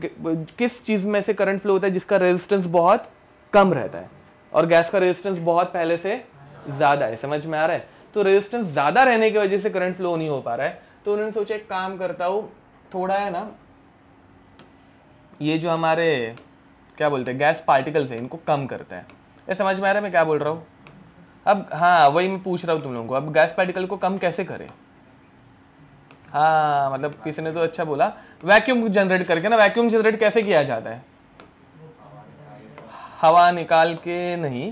Speaker 1: किस चीज में से करंट फ्लो होता है? जिसका रेजिस्टेंस बहुत कम रहता है, और गैस का रेजिस्टेंस बहुत पहले से ज्यादा है। समझ में आ रहा है? तो रेजिस्टेंस ज्यादा रहने की वजह से करंट फ्लो नहीं हो पा रहा है। तो उन्होंने सोचा एक काम करता हूँ, थोड़ा है ना, ये जो हमारे क्या बोलते हैं गैस पार्टिकल्स है, इनको कम करता है। ये समझ में आ रहा है मैं क्या बोल रहा हूँ? अब हाँ वही मैं पूछ रहा हूँ तुम लोगों को, अब गैस पार्टिकल को कम कैसे करें? हाँ मतलब किसी ने तो अच्छा बोला, वैक्यूम जनरेट करके ना। वैक्यूम जनरेट कैसे किया जाता है? हवा निकाल के नहीं,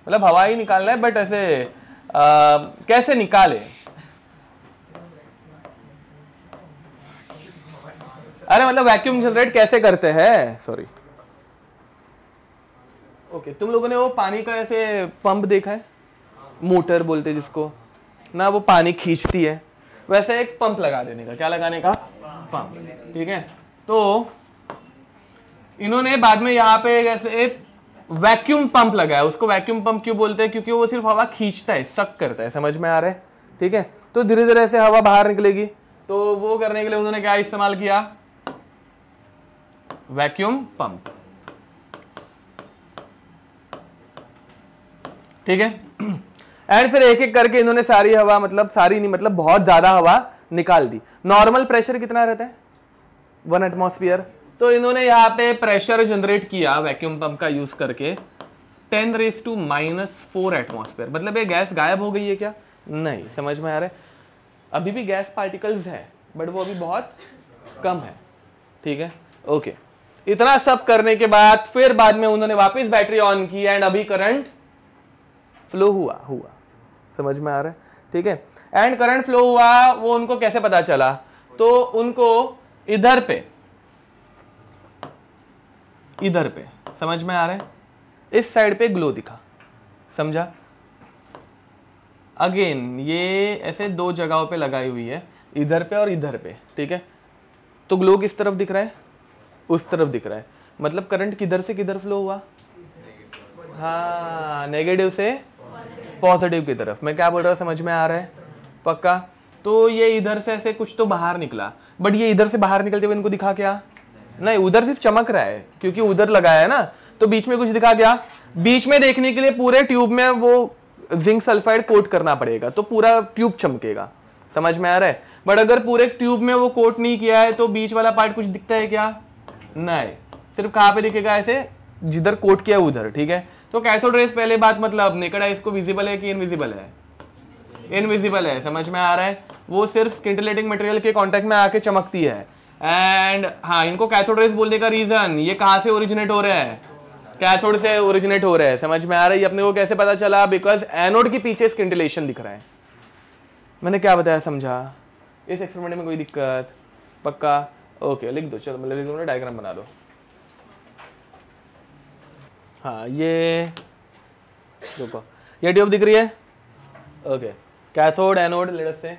Speaker 1: मतलब हवा ही निकालना है, बट ऐसे कैसे निकाले? अरे मतलब वैक्यूम जनरेट कैसे करते हैं? Sorry, okay. तुम लोगों ने वो पानी का ऐसे पंप देखा है, मोटर बोलते जिसको ना, वो पानी खींचती है, वैसे एक पंप लगा देने का। क्या लगाने का? पंप, ठीक है। तो इन्होंने बाद में यहाँ पे ऐसे वैक्यूम पंप लगाया। उसको वैक्यूम पंप क्यों बोलते हैं? क्योंकि वो सिर्फ हवा खींचता है, सक करता है। समझ में आ रहा है? ठीक है। तो धीरे धीरे ऐसे हवा बाहर निकलेगी। तो वो करने के लिए उन्होंने क्या इस्तेमाल किया? वैक्यूम पंप, ठीक है। एंड फिर एक एक करके इन्होंने सारी हवा, मतलब सारी नहीं, मतलब बहुत ज्यादा हवा निकाल दी। नॉर्मल प्रेशर कितना रहता है? 1 एटमॉस्फेयर। तो इन्होंने यहाँ पे प्रेशर जनरेट किया वैक्यूम पंप का यूज करके 10⁻⁻⁴ एटमॉस्फेयर। मतलब ये गैस गायब हो गई है क्या? नहीं। समझ में आ रहा है? अभी भी गैस पार्टिकल्स हैं बट वो अभी बहुत कम है, ठीक है। ओके, इतना सब करने के बाद फिर बाद में उन्होंने वापस बैटरी ऑन की एंड अभी करंट फ्लो हुआ। समझ में आ रहा है, ठीक है। एंड करंट फ्लो हुआ, वो उनको कैसे पता चला, तो उनको इधर पे समझ में आ रहा है, इस साइड पे ग्लो दिखा, समझा। अगेन ये ऐसे दो जगहों पे लगाई हुई है, इधर पे और इधर पे, ठीक है। तो ग्लो किस तरफ दिख रहा है, उस तरफ दिख रहा है, मतलब करंट किधर से किधर फ्लो हुआ, हाँ नेगेटिव से पॉजिटिव की तरफ। मैं क्या बोल रहा हूँ समझ में आ रहा है, पक्का। तो ये इधर से ऐसे कुछ तो बाहर निकला, बट ये इधर से बाहर निकलते हुए इनको दिखा क्या, नहीं, उधर सिर्फ चमक रहा है क्योंकि उधर लगाया है ना, तो बीच में कुछ दिखा क्या, बीच में देखने के लिए पूरे ट्यूब में वो जिंक सल्फाइड कोट करना पड़ेगा तो पूरा ट्यूब चमकेगा, समझ में आ रहा है। बट अगर पूरे ट्यूब में वो कोट नहीं किया है तो बीच वाला पार्ट कुछ दिखता है क्या, नहीं, सिर्फ कहाँ पे दिखेगा, ऐसे जिधर कोट किया उधर, ठीक है। तो कैथोड रेज पहले बात, मतलब नेकेड आइज को विजिबल है कि इनविजिबल है, इनविजिबल है, समझ में आ रहा है। वो सिर्फ स्किंटिलेटिंग मटेरियल के कांटेक्ट में आके चमकती है। एंड हाँ, इनको कैथोड रेज बोलने का रीजन, ये कहाँ से ओरिजिनेट हो रहा है, कैथोड से ओरिजिनेट हो रहा है, समझ में आ रहा है। ये अपने को कैसे पता चला, बिकॉज एनोड के पीछे स्किंटिलेशन दिख रहा है। मैंने क्या बताया, समझा। इस एक्सपेरिमेंट में कोई दिक्कत, पक्का, ओके लिख दो, चलो मतलब लिख दो, डायग्राम बना दो। हाँ ये देखो, ये ट्यूब दिख रही है, okay, cathode anode let us से,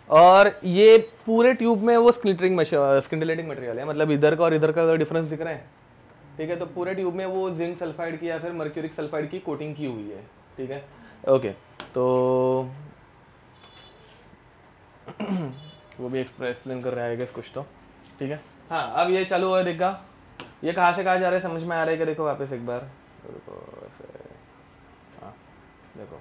Speaker 1: और ये पूरे ट्यूब में वो स्किंटिलेटिंग मटेरियल है, मतलब इधर का और इधर का डिफरेंस दिख रहा है, ठीक है। तो पूरे ट्यूब में वो जिंक सल्फाइड की या फिर मर्क्यूरिक सल्फाइड की कोटिंग की हुई है, ठीक है, ओके। तो वो भी एक्सप्लेन कर रहा है कुछ तो, ठीक है। हाँ अब ये चालू हुआ, देखा ये कहाँ से कहाँ जा रहा है, समझ में आ रहा है क्या, देखो वापस एक बार, देखो ऐसे, हाँ देखो,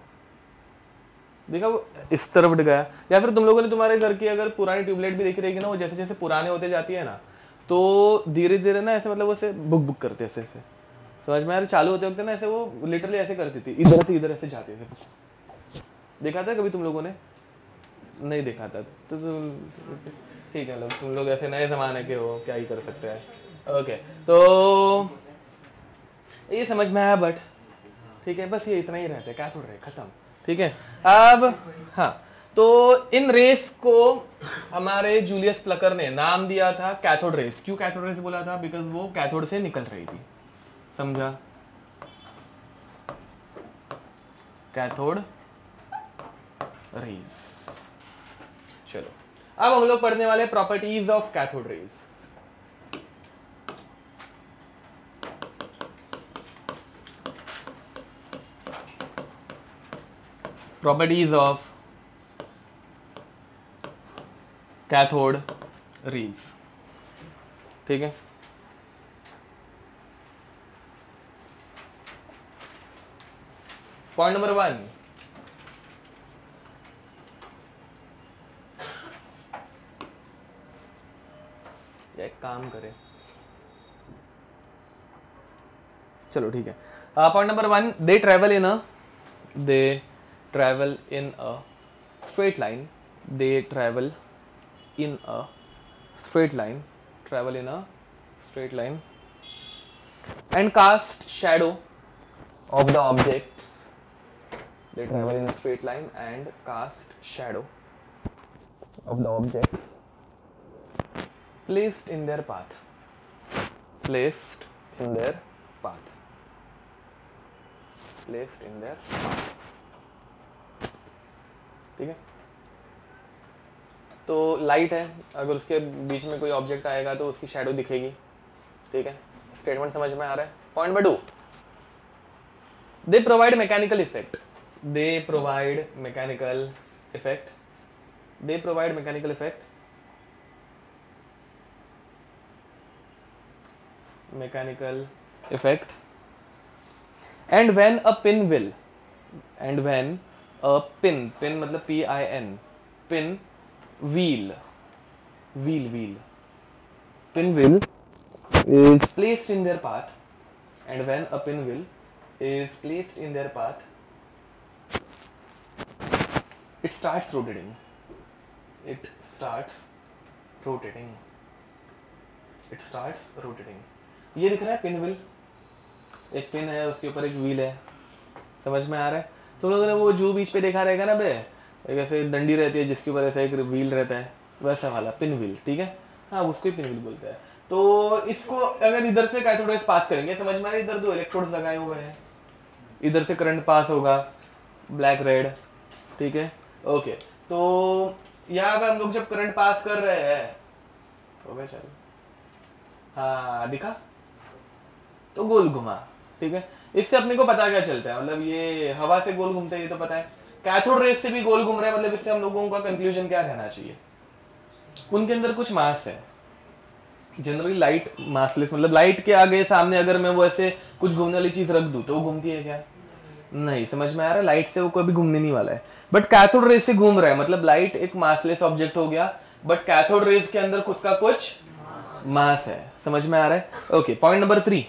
Speaker 1: देखा वो इस तरफ गया। या फिर तुम लोगों ने तुम्हारे घर की अगर पुरानी ट्यूबलाइट भी देखी रहेगी ना, वो जैसे जैसे पुराने होते जाती है ना, तो धीरे धीरे ना ऐसे मतलब ऐसे बुक बुक करते ऐसे ऐसे, समझ में आ रहा, चालू होते वक्त ना ऐसे वो लिटरली ऐसे करती थी, इधर से इधर ऐसे जाती थी। देखा था कभी तुम लोगों ने, नहीं देखा था तो ठीक है, तुम लोग ऐसे नए जमाने के हो, क्या ही कर सकते हैं, ओके। तो ये समझ में आया, बट ठीक है, बस ये इतना ही रहता है, कैथोड रे खत्म, ठीक है। अब हाँ, तो इन रेस को हमारे जूलियस प्लकर ने नाम दिया था कैथोड रेस। क्यों कैथोड रेस बोला था, बिकॉज वो कैथोड से निकल रही थी, समझा, कैथोड रेस। चलो अब हम लोग पढ़ने वाले properties of cathode rays. Properties of cathode rays, ठीक है। पॉइंट नंबर 1, एक काम करे, चलो ठीक है। Point number 1, they travel in a straight line, they travel in a straight line, and cast shadow of the objects. They travel in a straight line and cast shadow of the objects placed in their path, ठीक है। तो light है, अगर उसके बीच में कोई object आएगा तो उसकी शैडो दिखेगी, ठीक है। स्टेटमेंट समझ में आ रहा है। Point number 2, they provide mechanical effect, and when a pin मतलब PIN, pin wheel is placed in their path, and when a pinwheel is placed in their path, it starts rotating, it starts rotating. It starts rotating. ये दिख रहा है pin wheel, एक pin है उसके ऊपर एक व्हील है, समझ में आ रहा है? तुम लोगों ने वो जू बीच पे देखा रहेगा ना बे, एक ऐसे डंडी रहती है जिसके ऊपर ऐसा एक व्हील रहता है, वैसा वाला पिन व्हील, ठीक है? हाँ, उसको ही पिन व्हील बोलते हैं। तो इसको अगर इधर से कैथोड रेज पास करेंगे, समझ में आ रहा है? इधर 2 इलेक्ट्रोड्स लगाए हुए हैं, इधर से करंट पास होगा, ब्लैक रेड, ठीक है? ओके, तो यहाँ पे हम लोग जब करंट पास कर रहे हैं, हो गया चालू? हाँ, दिखा? तो गोल घुमा, ठीक है? इससे अपने को पता क्या चलता है, मतलब ये हवा से गोल घूमते हैं ये तो पता है, कैथोड रेज से भी गोल घूम रहा है, मतलब इससे हम लोगों का कंक्लूजन क्या रहना चाहिए? उनके अंदर कुछ मास है। जनरली लाइट मासलेस, मतलब लाइट के आगे सामने अगर मैं वो ऐसे कुछ घूमने वाली चीज रख दूं तो वो घूमती है क्या? नहीं, समझ में आ रहा है? लाइट से वो कभी घूमने नहीं वाला है, बट कैथोड रेज से घूम रहा है, मतलब लाइट एक मासलेस ऑब्जेक्ट हो गया, बट कैथोड रेज के अंदर खुद का कुछ मास है, समझ में आ रहा है? Okay, point number 3,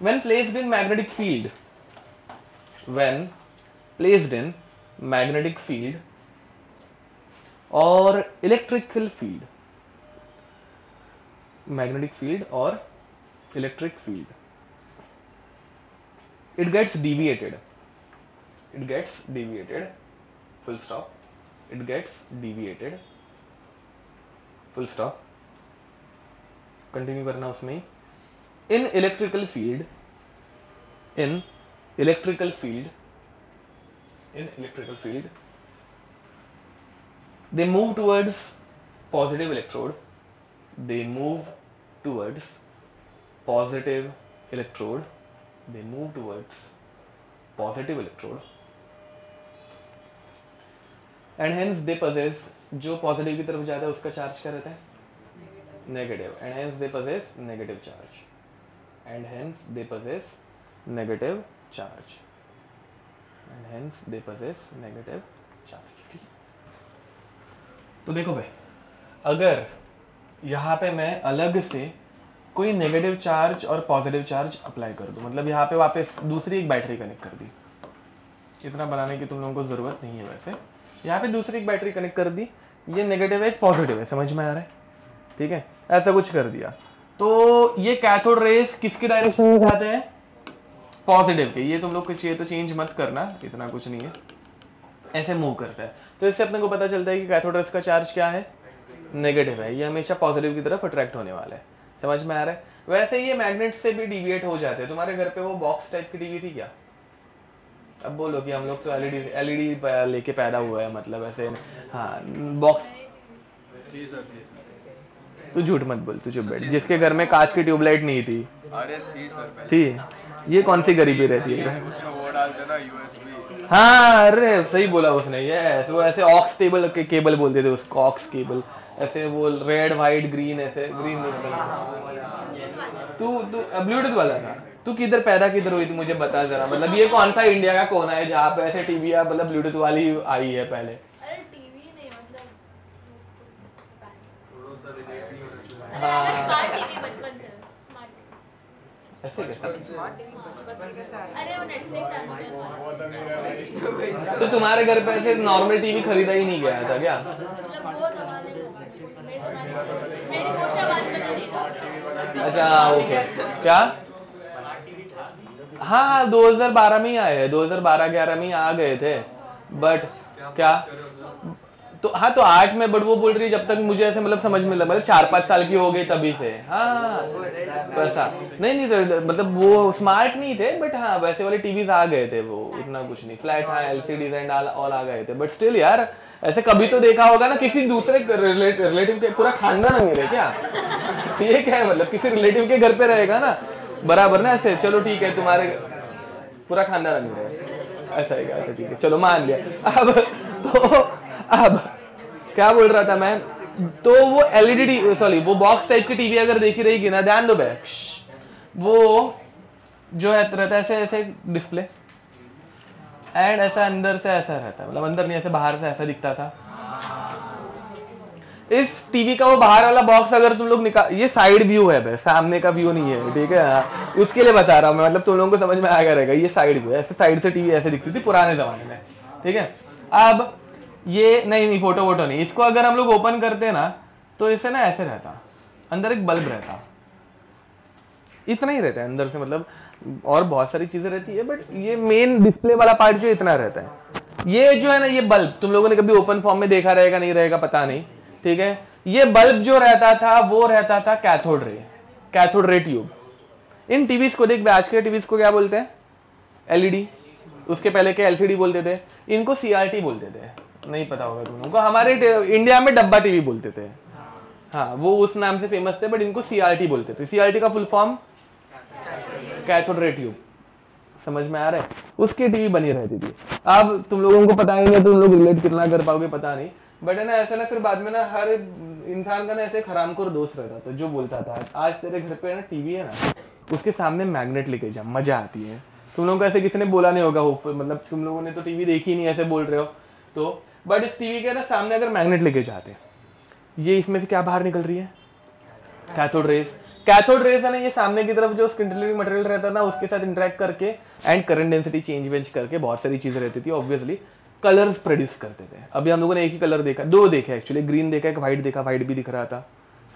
Speaker 1: when placed in magnetic field, when placed in magnetic field or electrical field, magnetic field or electric field, it gets deviated, it gets deviated, full stop, it gets deviated, full stop, continue करना उसमें ही। In electrical field, in electrical field, in electrical field, they move towards positive electrode, they move towards positive electrode, they move towards positive electrode, and hence they possess, जो positive की तरफ जाता है उसका charge क्या रहता है? Negative, and hence they possess negative charge, and hence they possess negative charge, and hence they possess negative charge, ठीक है? तो देखो भाई, अगर यहाँ पे मैं अलग से कोई नेगेटिव चार्ज और पॉजिटिव चार्ज अप्लाई कर दूँ, मतलब यहाँ पे वापस दूसरी एक बैटरी कनेक्ट कर दी, इतना बनाने की तुम लोगों को ज़रूरत नहीं है वैसे, यहाँ पे दूसरी एक बैटरी कनेक्ट कर दी, ये नेगेटिव है एक पॉजिटिव है, समझ में आ रहा है? ठीक है, ऐसा कुछ कर दिया, तो ये कैथोड रेज किसके डायरेक्शन में जाते हैं? पॉजिटिव के। ये तुम लोग को चाहिए तो चेंज मत करना, इतना कुछ नहीं है, ऐसे मूव करता है। तो इससे अपने को पता चलता है कि कैथोड रेज का चार्ज क्या है? नेगेटिव है, ये हमेशा पॉजिटिव की तरफ अट्रैक्ट होने वाला है, समझ में आ रहा है? वैसे ये मैग्नेट से भी डिविएट हो जाते हैं। तुम्हारे घर पे वो बॉक्स टाइप की टीवी थी क्या? अब बोलो कि हम लोग तो एलईडी लेके पैदा हुआ है, मतलब ऐसे, हाँ बॉक्स। तू झूठ मत बोल, तू चुप बैठ। जिसके घर में कांच की ट्यूबलाइट नहीं थी?
Speaker 2: अरे थी सर,
Speaker 1: थी। ये कौन सी गरीबी रहती है?
Speaker 2: उसमें वो डालते ना यूएसबी।
Speaker 1: हाँ, अरे सही बोला उसने, ये वो ऐसे ऑक्स टेबल के केबल बोलते थे उसको, ऑक्स केबल, ऐसे वो रेड वाइट ग्रीन, ऐसे ग्रीन नहीं, तू ब्लूटूथ वाला था। तू किधर पैदा किधर हुई थी मुझे बता जरा, मतलब ये कौन सा इंडिया का कोना है जहाँ पे ऐसे टीवी या मतलब ब्लूटूथ वाली आई है पहले?
Speaker 4: अरे टीवी नहीं, मतलब
Speaker 1: हाँ,
Speaker 4: स्मार्ट टीवी बचपन से, स्मार्ट टीवी।
Speaker 1: ऐसे कैसे?
Speaker 4: अरे वो नेटफ्लिक्स ऐप।
Speaker 1: तो तुम्हारे घर पे ऐसे नॉर्मल टीवी खरीदा ही नहीं गया था क्या?
Speaker 4: मतलब वो जमाने में मेरी कोशिश आवाज में करेगा।
Speaker 1: अच्छा ओके, क्या? हाँ 2012 में ही आए हैं, 2012-11 में ही आ गए थे, बट क्या तो हाँ तो 8 में, बट वो बोल रही है जब तक मुझे ऐसे मतलब समझ में लगा, मतलब 4-5 साल की हो गई तभी से। हाँ वैसा नहीं मतलब वो स्मार्ट नहीं थे, बट हाँ वैसे वाले टीवीज आ गए थे, वो इतना कुछ नहीं, फ्लैट हाँ एलसीडीज एंड ऑल आ गए थे, बट स्टिल यार ऐसे कभी तो देखा होगा ना किसी दूसरे रिलेटिव के, पूरा खानदान है मेरे क्या? ये क्या है, मतलब किसी रिलेटिव के घर पे रहेगा ना बराबर ना ऐसे, चलो ठीक है तुम्हारे पूरा खानदान अमीर है, ऐसा है क्या? अच्छा ठीक है चलो मान लिया। अब क्या बोल रहा था मैं, तो वो एलईडी सॉरी वो बॉक्स टाइप की टीवी अगर देखी रहेगी ना, ध्यान दो बैक, वो जो है रहता है ऐसे ऐसे डिस्प्ले, एंड ऐसा अंदर से ऐसा रहता है, मतलब अंदर नहीं ऐसे बाहर से ऐसा दिखता था। इस टीवी का वो बाहर वाला बॉक्स अगर तुम लोग निकाल, ये साइड व्यू है भाई, सामने का व्यू नहीं है, ठीक है? उसके लिए बता रहा हूँ मैं, मतलब तुम लोगों को समझ में आ गया रहेगा, ये साइड व्यू है, ऐसे साइड से टीवी ऐसे दिखती थी पुराने जमाने में, ठीक है? अब ये नहीं फोटो वोटो नहीं, इसको अगर हम लोग ओपन करते ना तो इसे ना ऐसे रहता, अंदर एक बल्ब रहता, इतना ही रहता है अंदर से, मतलब और बहुत सारी चीजें रहती है, बट ये मेन डिस्प्ले वाला पार्ट जो इतना रहता है। ये जो है ना, ये बल्ब तुम लोगों ने कभी ओपन फॉर्म में देखा रहेगा नहीं रहेगा पता नहीं, ठीक है। ये बल्ब जो रहता था वो रहता था कैथोड रे ट्यूब। इन टीवीज को देख, आज के टीवीज को क्या बोलते हैं? एलईडी। उसके पहले के एलसीडी बोलते थे, इनको सीआरटी बोलते थे, नहीं पता होगा तुम लोगों को। हमारे इंडिया में डब्बा टीवी बोलते थे, हाँ वो उस नाम से फेमस थे, बट इनको सीआरटी बोलते थे। सीआरटी का full form cathode ray tube, समझ में आ रहा है? उसकी टीवी बनी रहती थी। अब तुम लोगों को पता ही नहीं, तुम लोग रिलेट कितना कर पाओगे पता नहीं, बट है ना ऐसा ना, फिर बाद में ना हर इंसान का ना ऐसे हरामखोर दोस्त रहता था जो बोलता था आज तेरे घर पे ना टीवी है ना, उसके सामने मैग्नेट लेके जा, मजा आती है। तुम लोगों को ऐसे किसी ने बोला नहीं होगा, मतलब तुम लोगों ने तो टीवी देखी नहीं, ऐसे बोल रहे हो तो, बट इस टीवी के ना सामने अगर मैग्नेट लेके जाते, ये इसमें से क्या बाहर निकल रही है? Cathode rays. कैथोड रेज है ना, ये सामने की तरफ जो स्किंटलिंग मटेरियल रहता है ना उसके साथ इंटरेक्ट करके एंड करंट डेंसिटी चेंज करके बहुत सारी चीजें रहती थी, ऑब्वियसली कलर्स प्रोड्यूस करते थे। अभी हम लोगों ने एक ही कलर देखा, दो देखे एक्चुअली, ग्रीन देखा, एक व्हाइट देखा, व्हाइट भी दिख रहा था,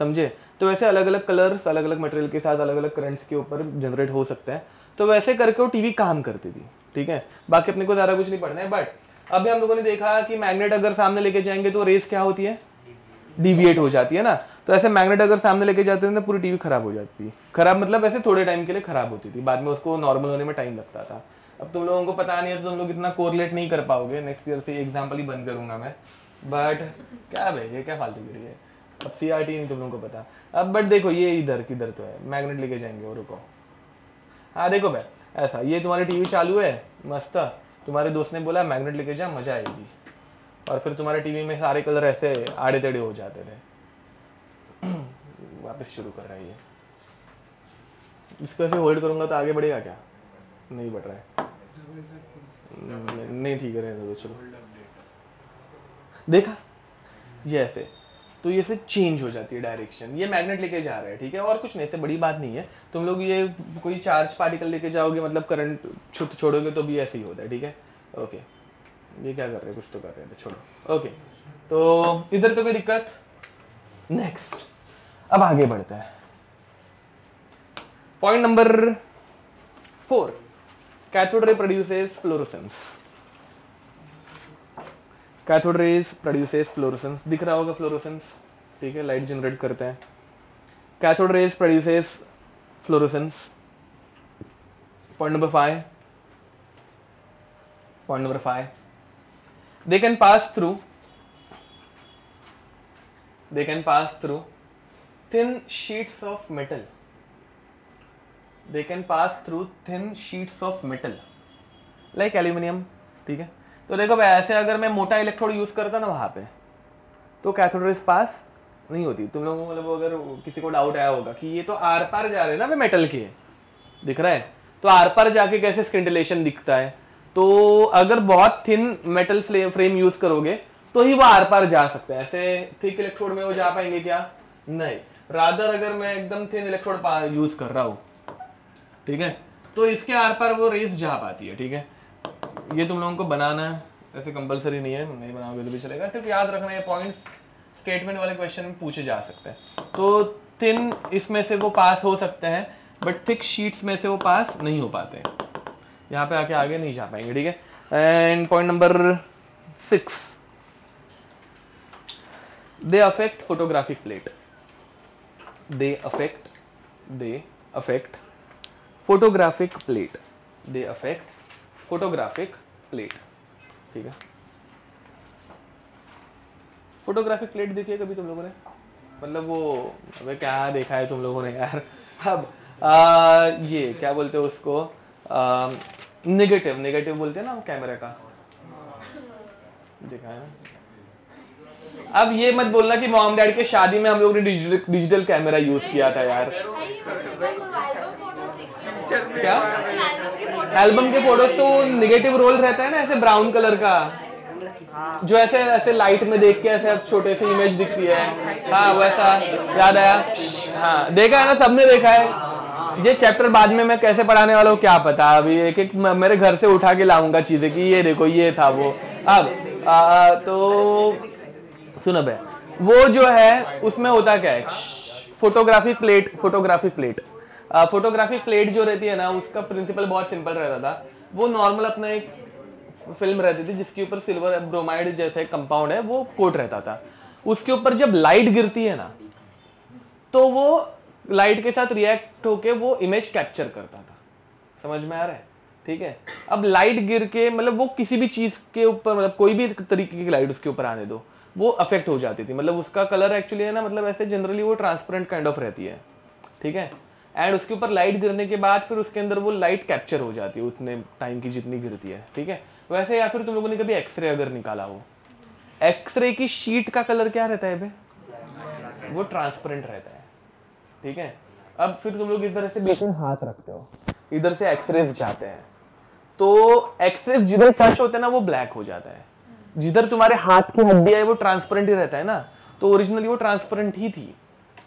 Speaker 1: समझे? तो वैसे अलग अलग कलर्स अलग अलग मटेरियल के साथ अलग अलग करंट्स के ऊपर जनरेट हो सकता है, तो वैसे करके वो टीवी काम करती थी, ठीक है। बाकी अपने को ज़्यादा कुछ नहीं पढ़ना है, बट अभी हम लोगों ने देखा कि मैग्नेट अगर सामने लेके जाएंगे तो रेस क्या होती है? डिविएट हो जाती है ना। तो ऐसे मैग्नेट अगर सामने लेके जाते थे ना पूरी टीवी खराब हो जाती, खराब मतलब ऐसे थोड़े टाइम के लिए खराब होती थी, बाद में उसको नॉर्मल होने में टाइम लगता था। अब तुम लोगों को पता नहीं है तो तुम लोग इतना कोरिलेट नहीं कर पाओगे, नेक्स्ट ईयर से एग्जाम्पल ही बंद करूंगा मैं, बट क्या भाई ये क्या फालतू गिरी है। अब सीआरटी नहीं तुम लोगों को पता। अब बट देखो ये इधर किधर तो है, मैग्नेट लेके जाएंगे और रुको, हाँ देखो भाई ऐसा, ये तुम्हारी टीवी चालू है मस्त, तुम्हारे दोस्त ने बोला मैग्नेट लेके जा मजा आएगी, और फिर तुम्हारे टीवी में सारे कलर ऐसे आड़े टेढ़े हो जाते थे। वापस शुरू कर रहा है ये, इसको ऐसे होल्ड करूंगा तो आगे बढ़ेगा क्या? नहीं बढ़ रहा है, नहीं ठीक है रहने दो, चलो देखा ये ऐसे, तो ये से चेंज हो जाती है डायरेक्शन, ये मैग्नेट लेके जा रहा है, ठीक है। और कुछ नहीं, ऐसे बड़ी बात नहीं है। तुम लोग ये कोई चार्ज पार्टिकल लेके जाओगे, मतलब करंट छोड़ोगे तो भी ऐसे ही होता है, ठीक है। ओके ये क्या कर रहे हैं, कुछ तो कर रहे थे, छोड़ो। ओके तो इधर तो कोई दिक्कत? नेक्स्ट अब आगे बढ़ते हैं, point number 4, cathode ray produces fluorescence. Cathode rays produces fluorescence, दिख रहा होगा फ्लोरोसेंस, ठीक है, लाइट जनरेट करते हैं। Cathode rays produces fluorescence. Point number 5, they can pass through thin sheets of metal. They can pass through thin sheets of metal like aluminium, ठीक है। तो देखो भाई ऐसे अगर मैं मोटा इलेक्ट्रोड यूज करता ना वहां पे, तो कैथोड रेज पास नहीं होती। तुम लोगों को मतलब अगर किसी को डाउट आया होगा कि ये तो आर पार जा रहे हैं ना वे मेटल के, दिख रहा है, तो आर पार जाके कैसे स्किंटिलेशन दिखता है, तो अगर बहुत थिन मेटल फ्रेम यूज करोगे तो ही वो आर पार जा सकता है। ऐसे थिक इलेक्ट्रोड में वो जा पाएंगे क्या? नहीं। रादर अगर मैं एकदम थिन इलेक्ट्रोड यूज कर रहा हूँ, ठीक है, तो इसके आर पार वो रेस जा पाती है, ठीक है। ये तुम लोगों को बनाना है, ऐसे कंपलसरी नहीं है, नहीं बनाओगे तो भी चलेगा, सिर्फ याद रखना ये पॉइंट्स स्टेटमेंट वाले क्वेश्चन में पूछे जा सकते हैं। तो थिन इसमें से वो पास हो सकते हैं, बट थिक शीट्स में से वो पास नहीं हो पाते, यहाँ पे आके आगे नहीं जा पाएंगे, ठीक है। And point number 6, they affect photographic plate. They affect photographic plate. They affect photographic plate, ठीक है। फोटोग्राफिक प्लेट देखिए कभी तुम लोगों ने, मतलब वो अबे क्या देखा है तुम लोगों ने यार। अब ये क्या बोलते हैं उसको, नेगेटिव बोलते हैं ना कैमरे का, देखा है ना। अब ये मत बोलना कि मॉम डैड के शादी में हम लोग ने डिजिटल कैमरा यूज किया था यार। क्या एल्बम के फोटोज तो नेगेटिव रोल रहता है ना, ऐसे ब्राउन कलर का, जो ऐसे ऐसे लाइट में देख के ऐसे छोटे से इमेज दिखती है, हाँ वैसा याद आया, हाँ देखा है ना, सबने देखा है। ये चैप्टर बाद में मैं कैसे पढ़ाने वाला हूँ क्या पता, अभी एक एक मेरे घर से उठा के लाऊंगा चीजें कि ये देखो ये था वो। अब तो सुनो बे, वो जो है उसमें होता क्या है, फोटोग्राफी प्लेट जो रहती है ना, उसका प्रिंसिपल बहुत सिंपल रहता था। वो नॉर्मल अपना एक फिल्म रहती थी जिसके ऊपर सिल्वर ब्रोमाइड जैसे कंपाउंड है वो कोट रहता था। उसके ऊपर जब लाइट गिरती है ना, तो वो लाइट के साथ रिएक्ट होके वो इमेज कैप्चर करता था। समझ में आ रहा है? ठीक है। अब लाइट गिर के मतलब वो किसी भी चीज के ऊपर, मतलब कोई भी तरीके की लाइट उसके ऊपर आने दो, वो अफेक्ट हो जाती थी। मतलब उसका कलर एक्चुअली है ना, मतलब ऐसे जनरली वो ट्रांसपेरेंट काइंड ऑफ रहती है। ठीक है। एंड उसके ऊपर लाइट गिरने के बाद फिर उसके अंदर वो लाइट कैप्चर हो जाती है उतने टाइम की जितनी गिरती है। ठीक है। वैसे या फिर तुम लोगों ने कभी एक्सरे अगर निकाला हो, एक्सरे की शीट का कलर क्या रहता है बे? वो ट्रांसपेरेंट रहता है। ठीक है। अब फिर तुम लोग इस तरह से बीच में हाथ रखते हो, इधर से एक्सरेज जाते हैं, तो एक्सरेज जिधर टच होते हैं ना वो ब्लैक हो जाता है। जिधर तुम्हारे हाथ की हड्डी है वो ट्रांसपेरेंट ही रहता है ना, तो ओरिजिनली वो ट्रांसपेरेंट ही थी।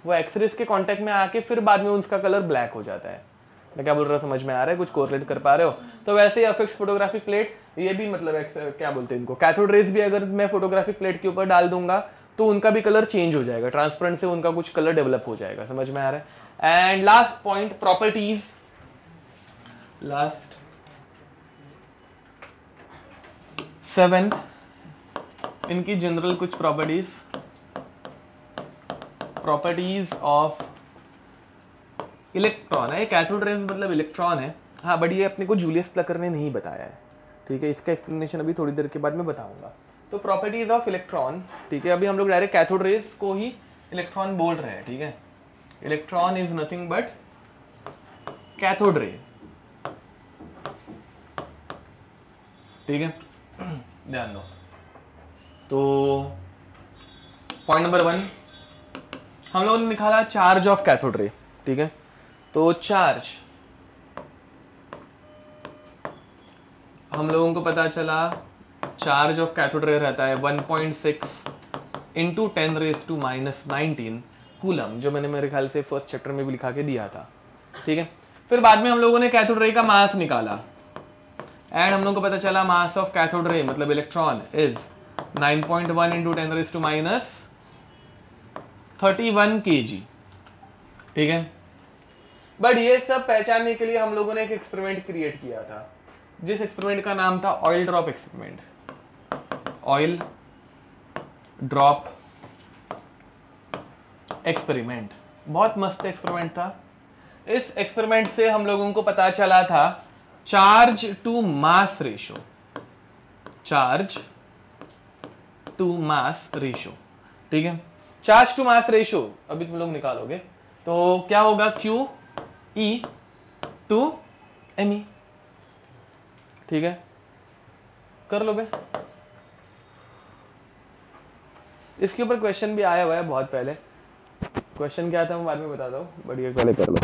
Speaker 1: वो एक्सरेज के कांटेक्ट में आके फिर बाद में उसका कलर ब्लैक हो जाता है। मैं क्या बोल रहा हूँ समझ में आ रहा है? कुछ कोरिलेट कर पा रहे हो? तो वैसे ही अफेक्ट्स फोटोग्राफिक प्लेट, ये भी मतलब क्या बोलते हैं इनको, कैथोड रेज भी अगर मैं फोटोग्राफिक प्लेट के ऊपर डाल दूंगा तो उनका भी कलर चेंज हो जाएगा, ट्रांसपेरेंट से उनका कुछ कलर डेवलप हो जाएगा। समझ में आ रहा है? And last point, properties. Last 7 इनकी जनरल कुछ प्रॉपर्टीज ऑफ इलेक्ट्रॉन है। कैथोड रेज मतलब इलेक्ट्रॉन है, हाँ, बट ये अपने को जूलियस प्लकर ने नहीं बताया है। ठीक है। इसका एक्सप्लेनेशन अभी थोड़ी देर के बाद मैं बताऊंगा। तो प्रॉपर्टीज ऑफ इलेक्ट्रॉन, ठीक है, अभी हम लोग डायरेक्ट कैथोड रेज को ही इलेक्ट्रॉन बोल रहे हैं। ठीक है। Electron is nothing but cathode ray. ठीक है। ध्यान दो। तो पॉइंट नंबर 1 हम लोगों ने निकाला चार्ज ऑफ कैथोड रे। ठीक है। तो चार्ज हम लोगों को पता चला, चार्ज ऑफ कैथोड रे रहता है 1.6 इंटू 10⁻⁻19 कूलम, जो मैंने मेरे ख्याल से फर्स्ट चैप्टर में भी लिखा के दिया था। ठीक है। फिर बाद में हम लोगों ने कैथोड रे का मास निकाला एंड हम लोगों को पता चला मास ऑफ कैथोड रे मतलब इलेक्ट्रॉन इज 9.1 इंटू 10⁻31 kg। ठीक है। बट ये सब पहचानने के लिए हम लोगों ने एक एक्सपेरिमेंट क्रिएट किया था, जिस एक्सपेरिमेंट का नाम था oil drop experiment. Oil drop experiment बहुत मस्त एक्सपेरिमेंट था। इस एक्सपेरिमेंट से हम लोगों को पता चला था charge to mass ratio, charge to mass ratio. ठीक है। चार्ज टू मास रेशो अभी तुम लोग निकालोगे तो क्या होगा, Q E टू Me। ठीक है। कर लो बे। इसके ऊपर क्वेश्चन भी आया हुआ है बहुत पहले। क्वेश्चन क्या था मैं बाद में बताता हूँ, बढ़िया पहले कर लो।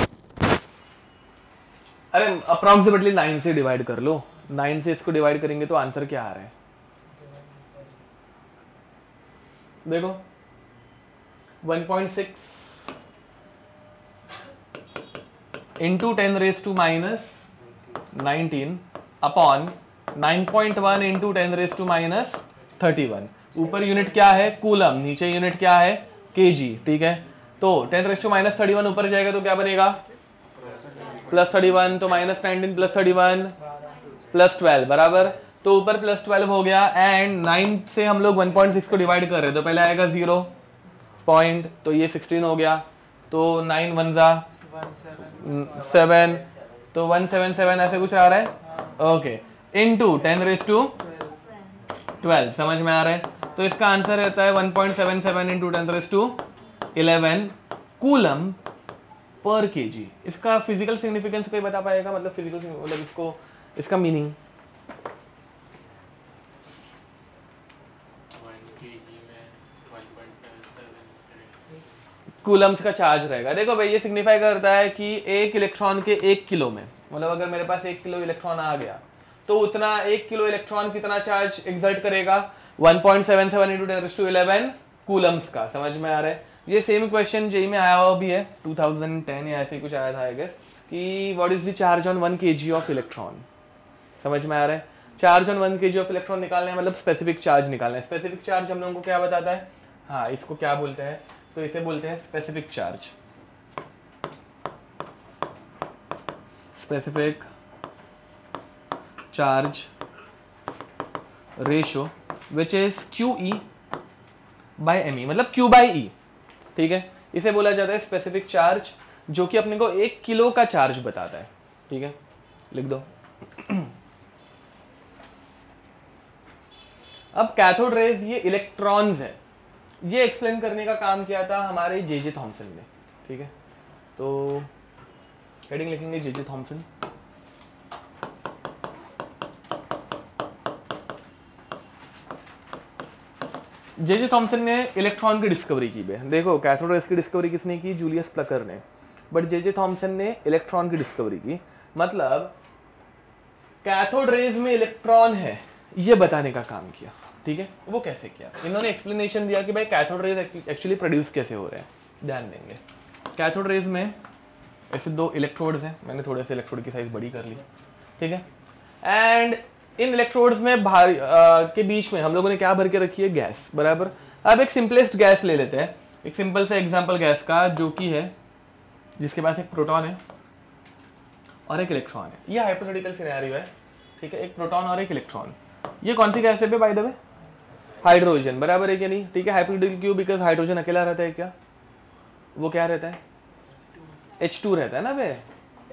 Speaker 1: अरे अप्रॉक्सिमेटली 9 से डिवाइड कर लो। 9 से इसको डिवाइड करेंगे तो आंसर क्या आ रहा है देखो, 1.6 इंटू 10⁻⁻19 अपॉन 9.1 इंटू 10⁻31। ऊपर यूनिट क्या है, कूलम, नीचे यूनिट क्या है, केजी। ठीक है। तो 10⁻31 ऊपर जाएगा तो क्या बनेगा, +31, तो -19 +31 +12 बराबर, तो ऊपर +12 हो गया। एंड 9 से हम लोग 1.6 को डिवाइड कर रहे हैं तो पहले आएगा 0 पॉइंट, तो ये 16 हो गया, तो 9 1 जा 7, तो 177 ऐसे कुछ आ रहा है। ओके। इनटू 10⁻12 समझ में आ रहा है। तो इसका आंसर रहता है 1.77 इंटू 10⁻11 कूलम पर केजी। इसका फिजिकल सिग्निफिकेंस कोई बता पाएगा, मतलब फिजिकल मतलब इसको, इसका मीनिंग? कूलम्स का चार्ज रहेगा। देखो भाई, ये सिग्निफाई करता है कि एक इलेक्ट्रॉन के 1 किलो में, मतलब अगर मेरे पास 1 किलो इलेक्ट्रॉन आ गया तो उतना 1 किलो इलेक्ट्रॉन कितना चार्ज एक्सर्ट करेगा, 1.77 इंटू 10⁻11 कूलम्स का। समझ में आ रहा है? ये सेम क्वेश्चन जेई में आया हुआ भी है, 2010 या ऐसे कुछ आया था आई गेस, कि what is the charge on 1 kg of electron. समझ में आ रहा है? Charge on 1 kg of electron निकालना है, मतलब स्पेसिफिक चार्ज निकालना है। स्पेसिफिक चार्ज हम लोगों को क्या बताता है, हाँ इसको क्या बोलते हैं, तो इसे बोलते हैं specific charge, specific charge ratio which is QE by ME, मतलब Q बाई E, ठीक है। इसे बोला जाता है स्पेसिफिक चार्ज, जो कि अपने को 1 किलो का चार्ज बताता है, ठीक है, लिख दो। अब कैथोड रेज ये इलेक्ट्रॉन्स है, ये एक्सप्लेन करने का काम किया था हमारे जे थॉमसन ने, ठीक है। तो हेडिंग लिखेंगे जे थॉमसन। जे थॉमसन ने इलेक्ट्रॉन की डिस्कवरी की है। देखो कैथोड रेज की डिस्कवरी किसने की, जूलियस प्लकर ने, बट जे थॉमसन ने इलेक्ट्रॉन की डिस्कवरी की। मतलब कैथोड रेज में इलेक्ट्रॉन है ये बताने का काम किया, ठीक है। वो कैसे किया, इन्होंने एक्सप्लेनेशन दिया कि भाई कैथोड रेज एक्चुअली प्रोड्यूस कैसे हो रहे हैं। ध्यान देंगे, कैथोड रेज में ऐसे 2 इलेक्ट्रोड्स हैं, मैंने थोड़े से इलेक्ट्रोड की साइज बड़ी कर ली, ठीक है। एंड इन इलेक्ट्रोड्स में के बीच में हम लोगों ने क्या भर के रखी है, गैस, बराबर। अब एक सिंपलेस्ट गैस ले लेते हैं, एक सिंपल सा एग्जांपल गैस का, जो कि है जिसके पास एक प्रोटॉन है और एक इलेक्ट्रॉन है। ये हाइपोथेटिकल सिनेरियो है, ठीक है, एक प्रोटॉन और एक इलेक्ट्रॉन। ये कौन सी गैस है बाय द वे, हाइड्रोजन, बराबर है क्या नहीं, ठीक है। हाइपोथेटिकल क्यों, बिकॉज हाइड्रोजन अकेला रहता है क्या, वो क्या रहता है, H2 रहता है ना वे,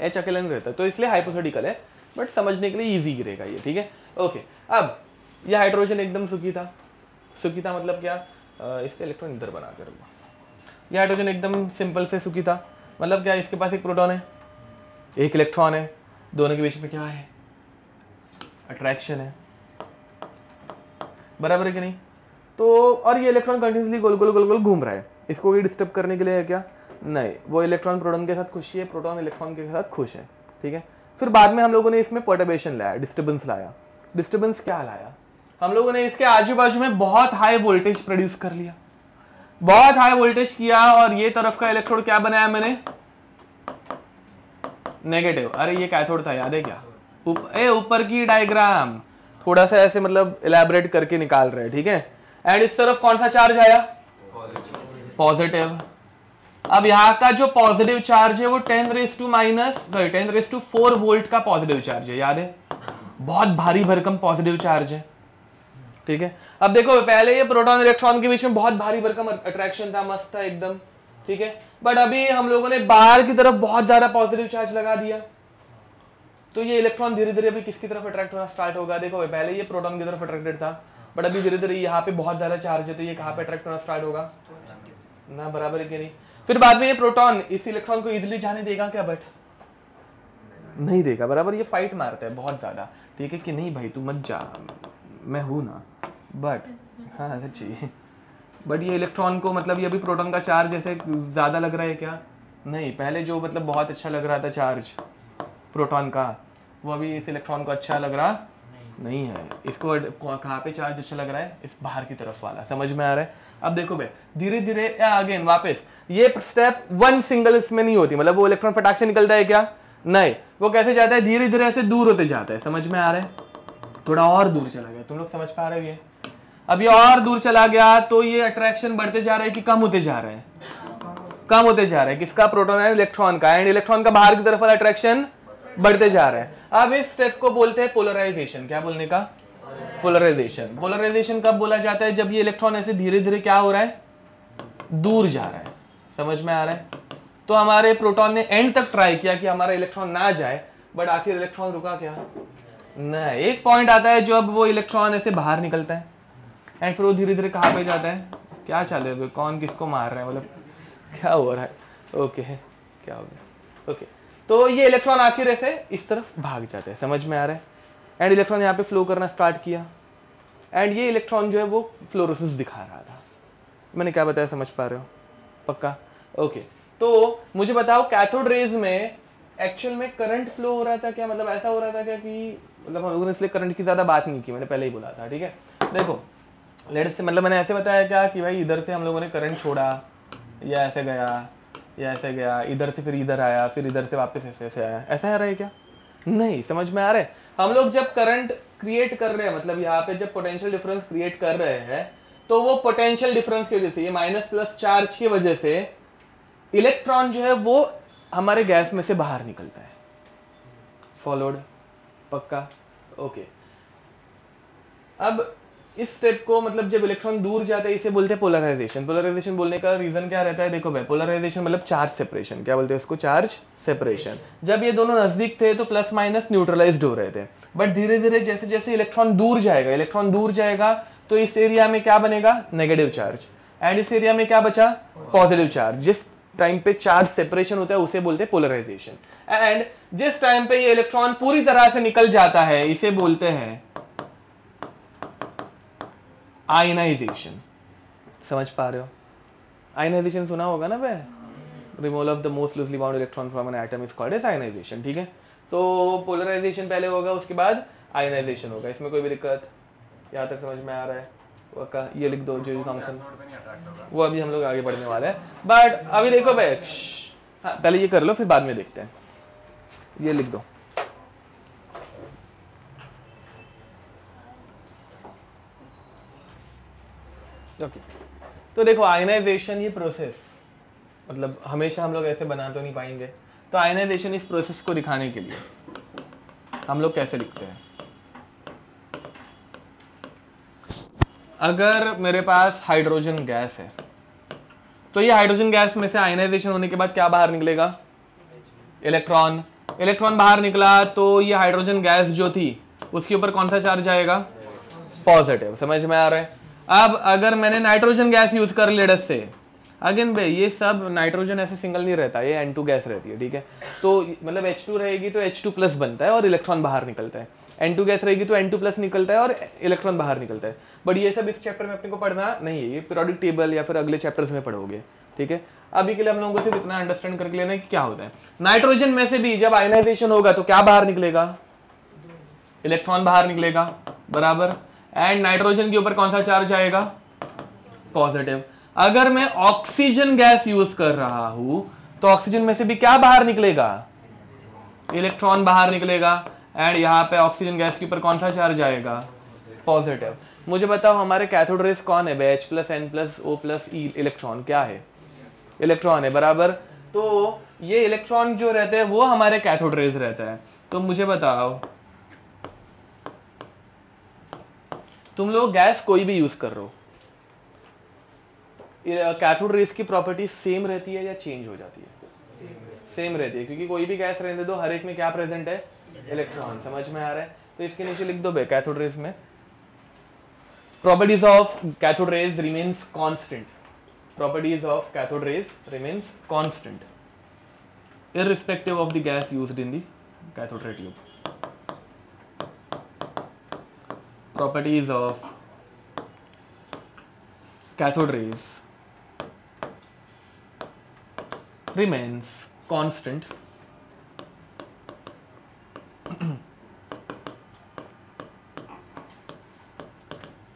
Speaker 1: H अकेला नहीं रहता, तो इसलिए हाइपोथेटिकल है, बट समझने के लिए इजी गिरेगा ये, ठीक है। ओके, अब ये हाइड्रोजन एकदम सुखी था, सुखी था मतलब क्या, इसका इलेक्ट्रॉन इधर बना कर, ये हाइड्रोजन एकदम सिंपल से सुखी था, मतलब क्या, इसके पास एक प्रोटॉन है, एक इलेक्ट्रॉन है, दोनों के बीच में क्या है, अट्रैक्शन है, बराबर है कि नहीं। तो और ये इलेक्ट्रॉन कंटिन्यूसली गोल गोल गोल गोल घूम रहा है, इसको कोई डिस्टर्ब करने के लिए है क्या, नहीं, वो इलेक्ट्रॉन प्रोटॉन के साथ खुश है, प्रोटॉन इलेक्ट्रॉन के साथ खुश है, ठीक है। फिर बाद में हम लोगों ने इसमें पर्टर्बेशन लाया, डिस्टर्बेंस लाया। डिस्टर्बेंस क्या लाया, हम लोगों ने इसके आजू बाजू में बहुत हाई वोल्टेज प्रोड्यूस कर लिया, बहुत हाई वोल्टेज किया, और ये तरफ का इलेक्ट्रोड क्या बनाया मैंने, नेगेटिव। अरे ये कैथोड था, याद है क्या, ऊपर की डायग्राम थोड़ा सा ऐसे मतलब इलैबोरेट करके निकाल रहे हैं, ठीक है। एंड इस तरफ कौन सा चार्ज आया, पॉजिटिव। अब यहाँ का जो पॉजिटिव चार्ज है वो 10⁻⁴ वोल्ट का पॉजिटिव चार्ज है, याद है, बहुत भारी भरकम पॉजिटिव चार्ज है, ठीक है। अब देखो पहले ये प्रोटॉन इलेक्ट्रॉन के बीच में बहुत भारी भरकम अट्रैक्शन था, मस्त था एकदम, ठीक है। बट अभी हम लोगों ने बाहर की तरफ बहुत ज्यादा पॉजिटिव चार्ज लगा दिया, तो ये इलेक्ट्रॉन धीरे धीरे अभी किसकी तरफ अट्रैक्ट होना स्टार्ट होगा, देखो पहले ये प्रोटॉन की तरफ अट्रैक्टेड था, बट अभी धीरे धीरे यहाँ पे बहुत ज्यादा चार्ज है, तो ये कहाँ पे अट्रैक्ट होना स्टार्ट होगा ना, बराबर है कि नहीं। फिर बाद में ये प्रोटॉन इस इलेक्ट्रॉन को इजीली जाने देगा क्या, बट नहीं देगा, बराबर। ये फाइट मारता है बहुत ज्यादा, ठीक है, कि नहीं भाई तू मत जा, मैं हूं ना, बट हाँ सच्ची, बट ये इलेक्ट्रॉन को मतलब ये अभी प्रोटॉन का चार्ज जैसे ज्यादा लग रहा है क्या, नहीं, पहले जो मतलब बहुत अच्छा लग रहा था चार्ज प्रोटॉन का, वो अभी इस इलेक्ट्रॉन को अच्छा लग रहा नहीं है। इसको कहाँ पे चार्ज अच्छा लग रहा है, इस बाहर की तरफ वाला, समझ में आ रहा है। अब देखो भाई धीरे धीरे अगेन वापस ये स्टेप 1 सिंगल इसमें नहीं होती, मतलब वो इलेक्ट्रॉन फटाक से निकलता है क्या, नहीं, वो कैसे जाता है, धीरे धीरे ऐसे दूर होते जाता है, समझ में आ रहा है, थोड़ा और दूर चला गया, तुम लोग समझ पा रहे हो ये। अब ये और दूर चला गया तो ये अट्रैक्शन बढ़ते जा रहा है कि कम होते जा रहा है, कम होते जा रहा है, किसका, प्रोटॉन है इलेक्ट्रॉन का, एंड इलेक्ट्रॉन का बाहर की तरफ वाला अट्रैक्शन बढ़ते जा रहा है। अब इस स्टेप को बोलते हैं पोलराइजेशन, क्या बोलने का, पोलराइजेशन। पोलराइजेशन कब बोला जाता है, जब ये इलेक्ट्रॉन ऐसे धीरे धीरे क्या हो रहा है, दूर जा रहा है, समझ में आ रहा है। तो हमारे प्रोटॉन ने एंड तक ट्राई किया कि हमारा इलेक्ट्रॉन ना जाए, बट आखिर इलेक्ट्रॉन रुका क्या, नहीं, एक पॉइंट आता है जो अब वो इलेक्ट्रॉन ऐसे बाहर निकलता है, एंड फिर वो धीरे धीरे कहाँ पे जाता है, क्या चले हुए, कौन किसको मार रहा है, मतलब क्या हो रहा है, ओके क्या हो गया, ओके। तो ये इलेक्ट्रॉन आखिर ऐसे इस तरफ भाग जाते हैं, समझ में आ रहा है, एंड इलेक्ट्रॉन यहाँ पे फ्लो करना स्टार्ट किया, एंड ये इलेक्ट्रॉन जो है वो फ्लोरोसिस दिखा रहा था। मैंने क्या बताया, समझ पा रहे हो पक्का, ओके। तो मुझे बताओ कैथोड रेज में एक्चुअल में करंट फ्लो हो रहा था क्या, मतलब ऐसा हो रहा था क्या कि, मतलब हम लोगों ने इसलिए करंट की ज्यादा बात नहीं की, मैंने पहले ही बोला था, ठीक है। देखो लेट्स से मतलब मैंने ऐसे बताया क्या कि भाई इधर से हम लोगों ने करंट छोड़ा, या ऐसे गया, या ऐसे गया, इधर से फिर इधर आया, फिर इधर से वापस ऐसे ऐसे आया, ऐसा आ रहा है क्या, नहीं, समझ में आ रहा है। हम लोग जब करंट क्रिएट कर रहे हैं, मतलब यहाँ पे जब पोटेंशियल डिफरेंस क्रिएट कर रहे हैं तो वो पोटेंशियल डिफरेंस की वजह से, ये माइनस प्लस चार्ज की वजह से इलेक्ट्रॉन जो है वो हमारे गैस में से बाहर निकलता है। फॉलोड? पक्का? ओके। अब इस स्टेप को, मतलब जब इलेक्ट्रॉन दूर जाता है इसे बोलते हैं पोलराइजेशन। पोलराइजेशन बोलने का रीजन क्या रहता है? देखो भाई, पोलराइजेशन मतलब चार्ज सेपरेशन। क्या बोलते हैं उसको? Charge separation. जब ये दोनों नजदीक थे तो प्लस माइनस न्यूट्रलाइज्ड हो रहे थे, बट धीरे धीरे जैसे जैसे इलेक्ट्रॉन दूर जाएगा तो इस एरिया में क्या बनेगा? Negative charge. एंड इस एरिया में क्या बचा? Positive charge. जिस टाइम पे चार्ज सेपरेशन होता है उसे बोलते हैं पोलराइजेशन। एंड जिस टाइम पे ये इलेक्ट्रॉन पूरी तरह से निकल जाता है इसे बोलते हैं आयनाइजेशन। समझ पा रहे हो? आयनाइजेशन सुना होगा ना भाई? Removal of the most loosely bound electron from an atom is called as ionisation. ठीक है, तो पोलराइजेशन पहले होगा, उसके बाद आयनाइजेशन होगा। इसमें कोई भी दिक्कत? यहाँ तक समझ में आ रहा है? वक्का ये लिख दो, जे थॉमसन। वो अभी हम लोग आगे बढ़ने वाले हैं, बट अभी देखो भाई, हाँ पहले ये कर लो फिर बाद में देखते हैं। ये लिख दो। ओके, तो देखो आयनाइजेशन, ये प्रोसेस, मतलब हमेशा हम लोग ऐसे बना तो नहीं पाएंगे, तो आयनाइजेशन इस प्रोसेस को दिखाने के लिए हम लोग कैसे लिखते हैं? अगर मेरे पास हाइड्रोजन गैस है तो ये हाइड्रोजन गैस में से आयनाइजेशन होने के बाद क्या बाहर निकलेगा? इलेक्ट्रॉन। इलेक्ट्रॉन बाहर निकला तो ये हाइड्रोजन गैस जो थी उसके ऊपर कौन सा चार्ज आएगा? पॉजिटिव। समझ में आ रहा है? अब अगर मैंने नाइट्रोजन गैस यूज कर ली से, अगेन भाई ये सब नाइट्रोजन ऐसे सिंगल नहीं रहता, ये N2 गैस रहती है। ठीक है, तो मतलब H2 रहेगी तो H2 प्लस बनता है और इलेक्ट्रॉन बाहर निकलता है। N2 गैस रहेगी तो N2 प्लस निकलता है और इलेक्ट्रॉन बाहर निकलता है। बट ये सब इस चैप्टर में अपने को पढ़ना नहीं है, ये पीरियोडिक टेबल या फिर अगले चैप्टर्स में पढ़ोगे। ठीक है, अभी के लिए हम लोगों को सिर्फ इतना अंडरस्टैंड करके लेना है कि क्या होता है। नाइट्रोजन में से भी जब आयनाइजेशन होगा तो क्या बाहर निकलेगा? इलेक्ट्रॉन बाहर निकलेगा, बराबर। एंड नाइट्रोजन के ऊपर कौन सा चार्ज आएगा? पॉजिटिव। अगर मैं ऑक्सीजन गैस यूज कर रहा हूं तो ऑक्सीजन में से भी क्या बाहर निकलेगा? इलेक्ट्रॉन बाहर निकलेगा। एंड यहाँ पे ऑक्सीजन गैस के ऊपर कौन सा चार्ज आएगा? पॉजिटिव। मुझे बताओ हमारे कैथोड रेज कौन है? H plus N plus O plus E। Electron क्या है? इलेक्ट्रॉन है, बराबर। तो ये इलेक्ट्रॉन जो रहते हैं वो हमारे कैथोड रेज रहता है। तो मुझे बताओ, तुम लोग गैस कोई भी यूज कर रहे हो, कैथोड रेज की प्रॉपर्टी सेम रहती है या चेंज हो जाती है? सेम रहती है, क्योंकि कोई भी गैस रहने दो, हर एक में क्या प्रेजेंट है? इलेक्ट्रॉन। समझ में आ रहा है? तो इसके नीचे लिख दो बे, कैथोड रेज में properties of cathode rays remains constant. Properties of cathode rays remains constant irrespective of the gas used in the cathode ray tube. Properties of cathode rays remains constant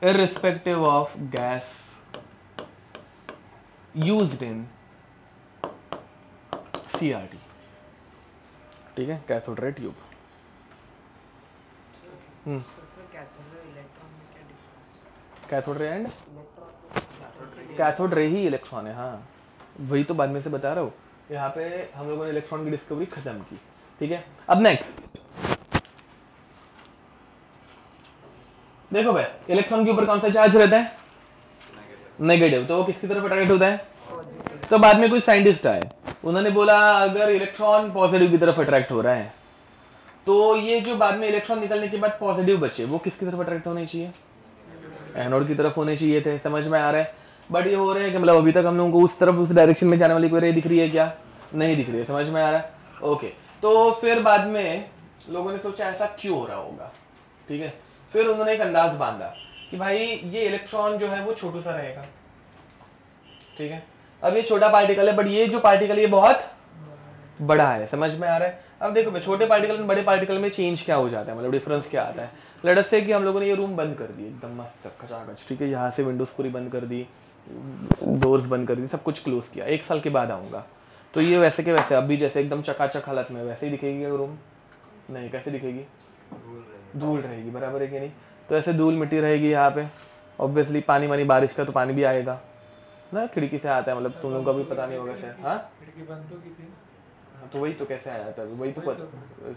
Speaker 1: irrespective of gas used in CRT. ठीक है, cathode ray tube. Cathode ray and cathode ray he electron है। हाँ, वही तो बाद में से बता रहा हूँ। यहाँ पे हम लोगों ने इलेक्ट्रॉन की डिस्कवरी खत्म की। ठीक है, अब नेक्स्ट देखो भाई, इलेक्ट्रॉन के ऊपर कौन सा चार्ज रहता है? नेगेटिव। तो वो किसकी तरफ अट्रैक्ट होता है? तो बाद में कोई साइंटिस्ट आए, उन्होंने बोला अगर इलेक्ट्रॉन पॉजिटिव की तरफ अट्रैक्ट हो रहा है तो ये जो बाद में इलेक्ट्रॉन निकलने के बाद पॉजिटिव बचे वो किसकी तरफ अट्रैक्ट होने चाहिए? एनोड की तरफ होने चाहिए थे। समझ में आ रहा है? बट ये हो रहा है कि मतलब अभी तक हम लोगों को उस तरफ, उस डायरेक्शन में जाने वाली कोई रे दिख रही है क्या? नहीं दिख रही है। समझ में आ रहा है? ओके, तो फिर बाद में लोगों ने सोचा ऐसा क्यों हो रहा होगा। ठीक है, फिर उन्होंने एक अंदाज बांधा कि भाई ये इलेक्ट्रॉन जो है वो छोटू सा रहेगा। ठीक है, अब ये छोटा पार्टिकल है, बट ये जो पार्टिकल ये बहुत बड़ा है। समझ में आ रहा है? अब देखो छोटे पार्टिकल में बड़े पार्टिकल में चेंज क्या हो जाता है, मतलब डिफरेंस क्या आता है? लेट अस से कि हम लोगों ने ये रूम बंद कर दी एकदम मस्त खचाखच। ठीक है, यहाँ से विंडोज पूरी बंद कर दी, डोर्स बंद कर दी, सब कुछ क्लोज किया। 1 साल के बाद आऊंगा तो ये वैसे के वैसे अभी जैसे एकदम चकाचक हालत में वैसे ही दिखेगी रूम? नहीं, कैसे दिखेगी? धूल रहेगी, बराबर है कि नहीं। तो ऐसे धूल मिट्टी रहेगी यहाँ पे, ऑब्वियसली पानी वानी बारिश का तो पानी भी आएगा ना, खिड़की से आता है, मतलब तुम लोगों का भी पता नहीं होगा शायद। हाँ
Speaker 3: खिड़की बंद तो की थी ना,
Speaker 1: तो वही तो कैसे आया था, वही तो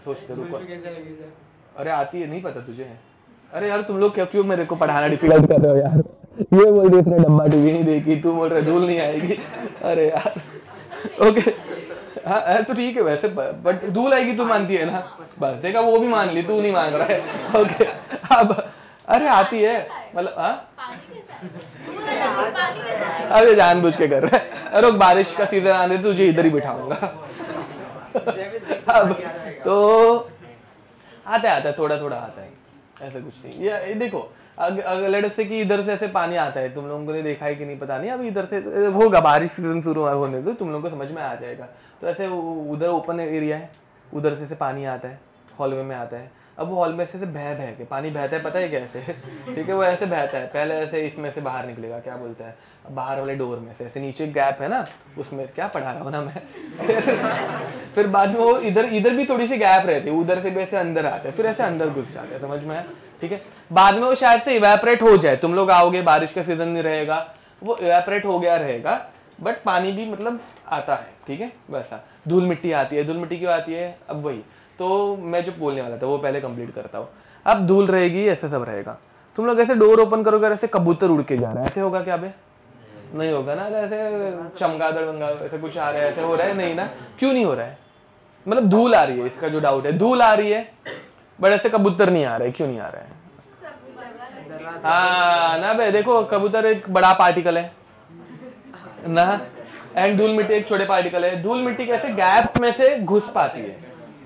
Speaker 1: सोचते रुको।
Speaker 3: कैसे आएगी सर?
Speaker 1: अरे आती है, नहीं पता तुझे? अरे यार तुम लोग क्यों मेरे को पढ़ाना डिफिकल्ट कर रहे हो यार। ये बोल रही इसने डब्बा टीवी नहीं देखी, तू बोल रहे धूल नहीं आएगी। अरे यार ओके हाँ तो ठीक है वैसे, बट धूल आएगी तू मानती है ना, बस देखा वो भी मान ली, तू नहीं मान रहा है। ओके अब अरे आती है मतलब हाँ
Speaker 4: पानी कैसा है? दूध है, पानी कैसा है?
Speaker 1: अरे जानबूझ के कर रहा है। अरे बारिश का सीजन आने दे, तुझे इधर ही बिठाऊंगा। अब तो आता है थोड़ा थोड़ा आता है, ऐसा कुछ नहीं। ये देखो अगर लड़े से कि इधर से ऐसे पानी आता है, तुम लोगों ने देखा है कि नहीं पता नहीं, अब इधर से होगा, बारिश सीजन शुरू होने दो, तुम लोगों को समझ में आ जाएगा। तो ऐसे उधर ओपन एरिया है, उधर से पानी आता है, हॉलवे में आता है। अब वो हॉल में से बह के पानी बहता है, पता है कैसे? ठीक है, वो ऐसे बहता है, पहले ऐसे इसमें से बाहर निकलेगा, क्या बोलता है, बाहर वाले डोर में से ऐसे नीचे गैप है ना, उसमें क्या पढ़ा रहा हूँ ना मैं। फिर बाद में वो इधर भी थोड़ी सी गैप रहती है, उधर से भी ऐसे अंदर आते हैं, फिर ऐसे अंदर घुस जाते हैं, समझ में आया? ठीक है, बाद में वो शायद से इवेपोरेट हो जाए, तुम लोग आओगे, बारिश का सीजन नहीं रहेगा, वो इवेपोरेट हो गया रहेगा, बट पानी भी मतलब आता है। ठीक है, वैसा धूल मिट्टी आती है। धूल मिट्टी क्यों आती है? अब वही तो मैं जो बोलने वाला था वो पहले कंप्लीट करता हूँ। अब धूल रहेगी, ऐसे सब रहेगा, तुम लोग ऐसे डोर ओपन करोगे, ऐसे कबूतर उड़ के जा रहा है, ऐसे होगा क्या बे? नहीं होगा ना, ऐसे चमगादड़ वंगादड़ ऐसे कुछ आ रहा है, ऐसे हो रहा है नहीं ना? क्यों नहीं हो रहा है? मतलब धूल आ रही है, इसका जो डाउट है, धूल आ रही है बट ऐसे कबूतर नहीं आ रहे, क्यों नहीं आ रहा है? हाँ ना बे, देखो कबूतर एक बड़ा पार्टिकल है ना, एंड धूल मिट्टी एक छोटे पार्टिकल है। धूल मिट्टी कैसे गैप में से घुस पाती है,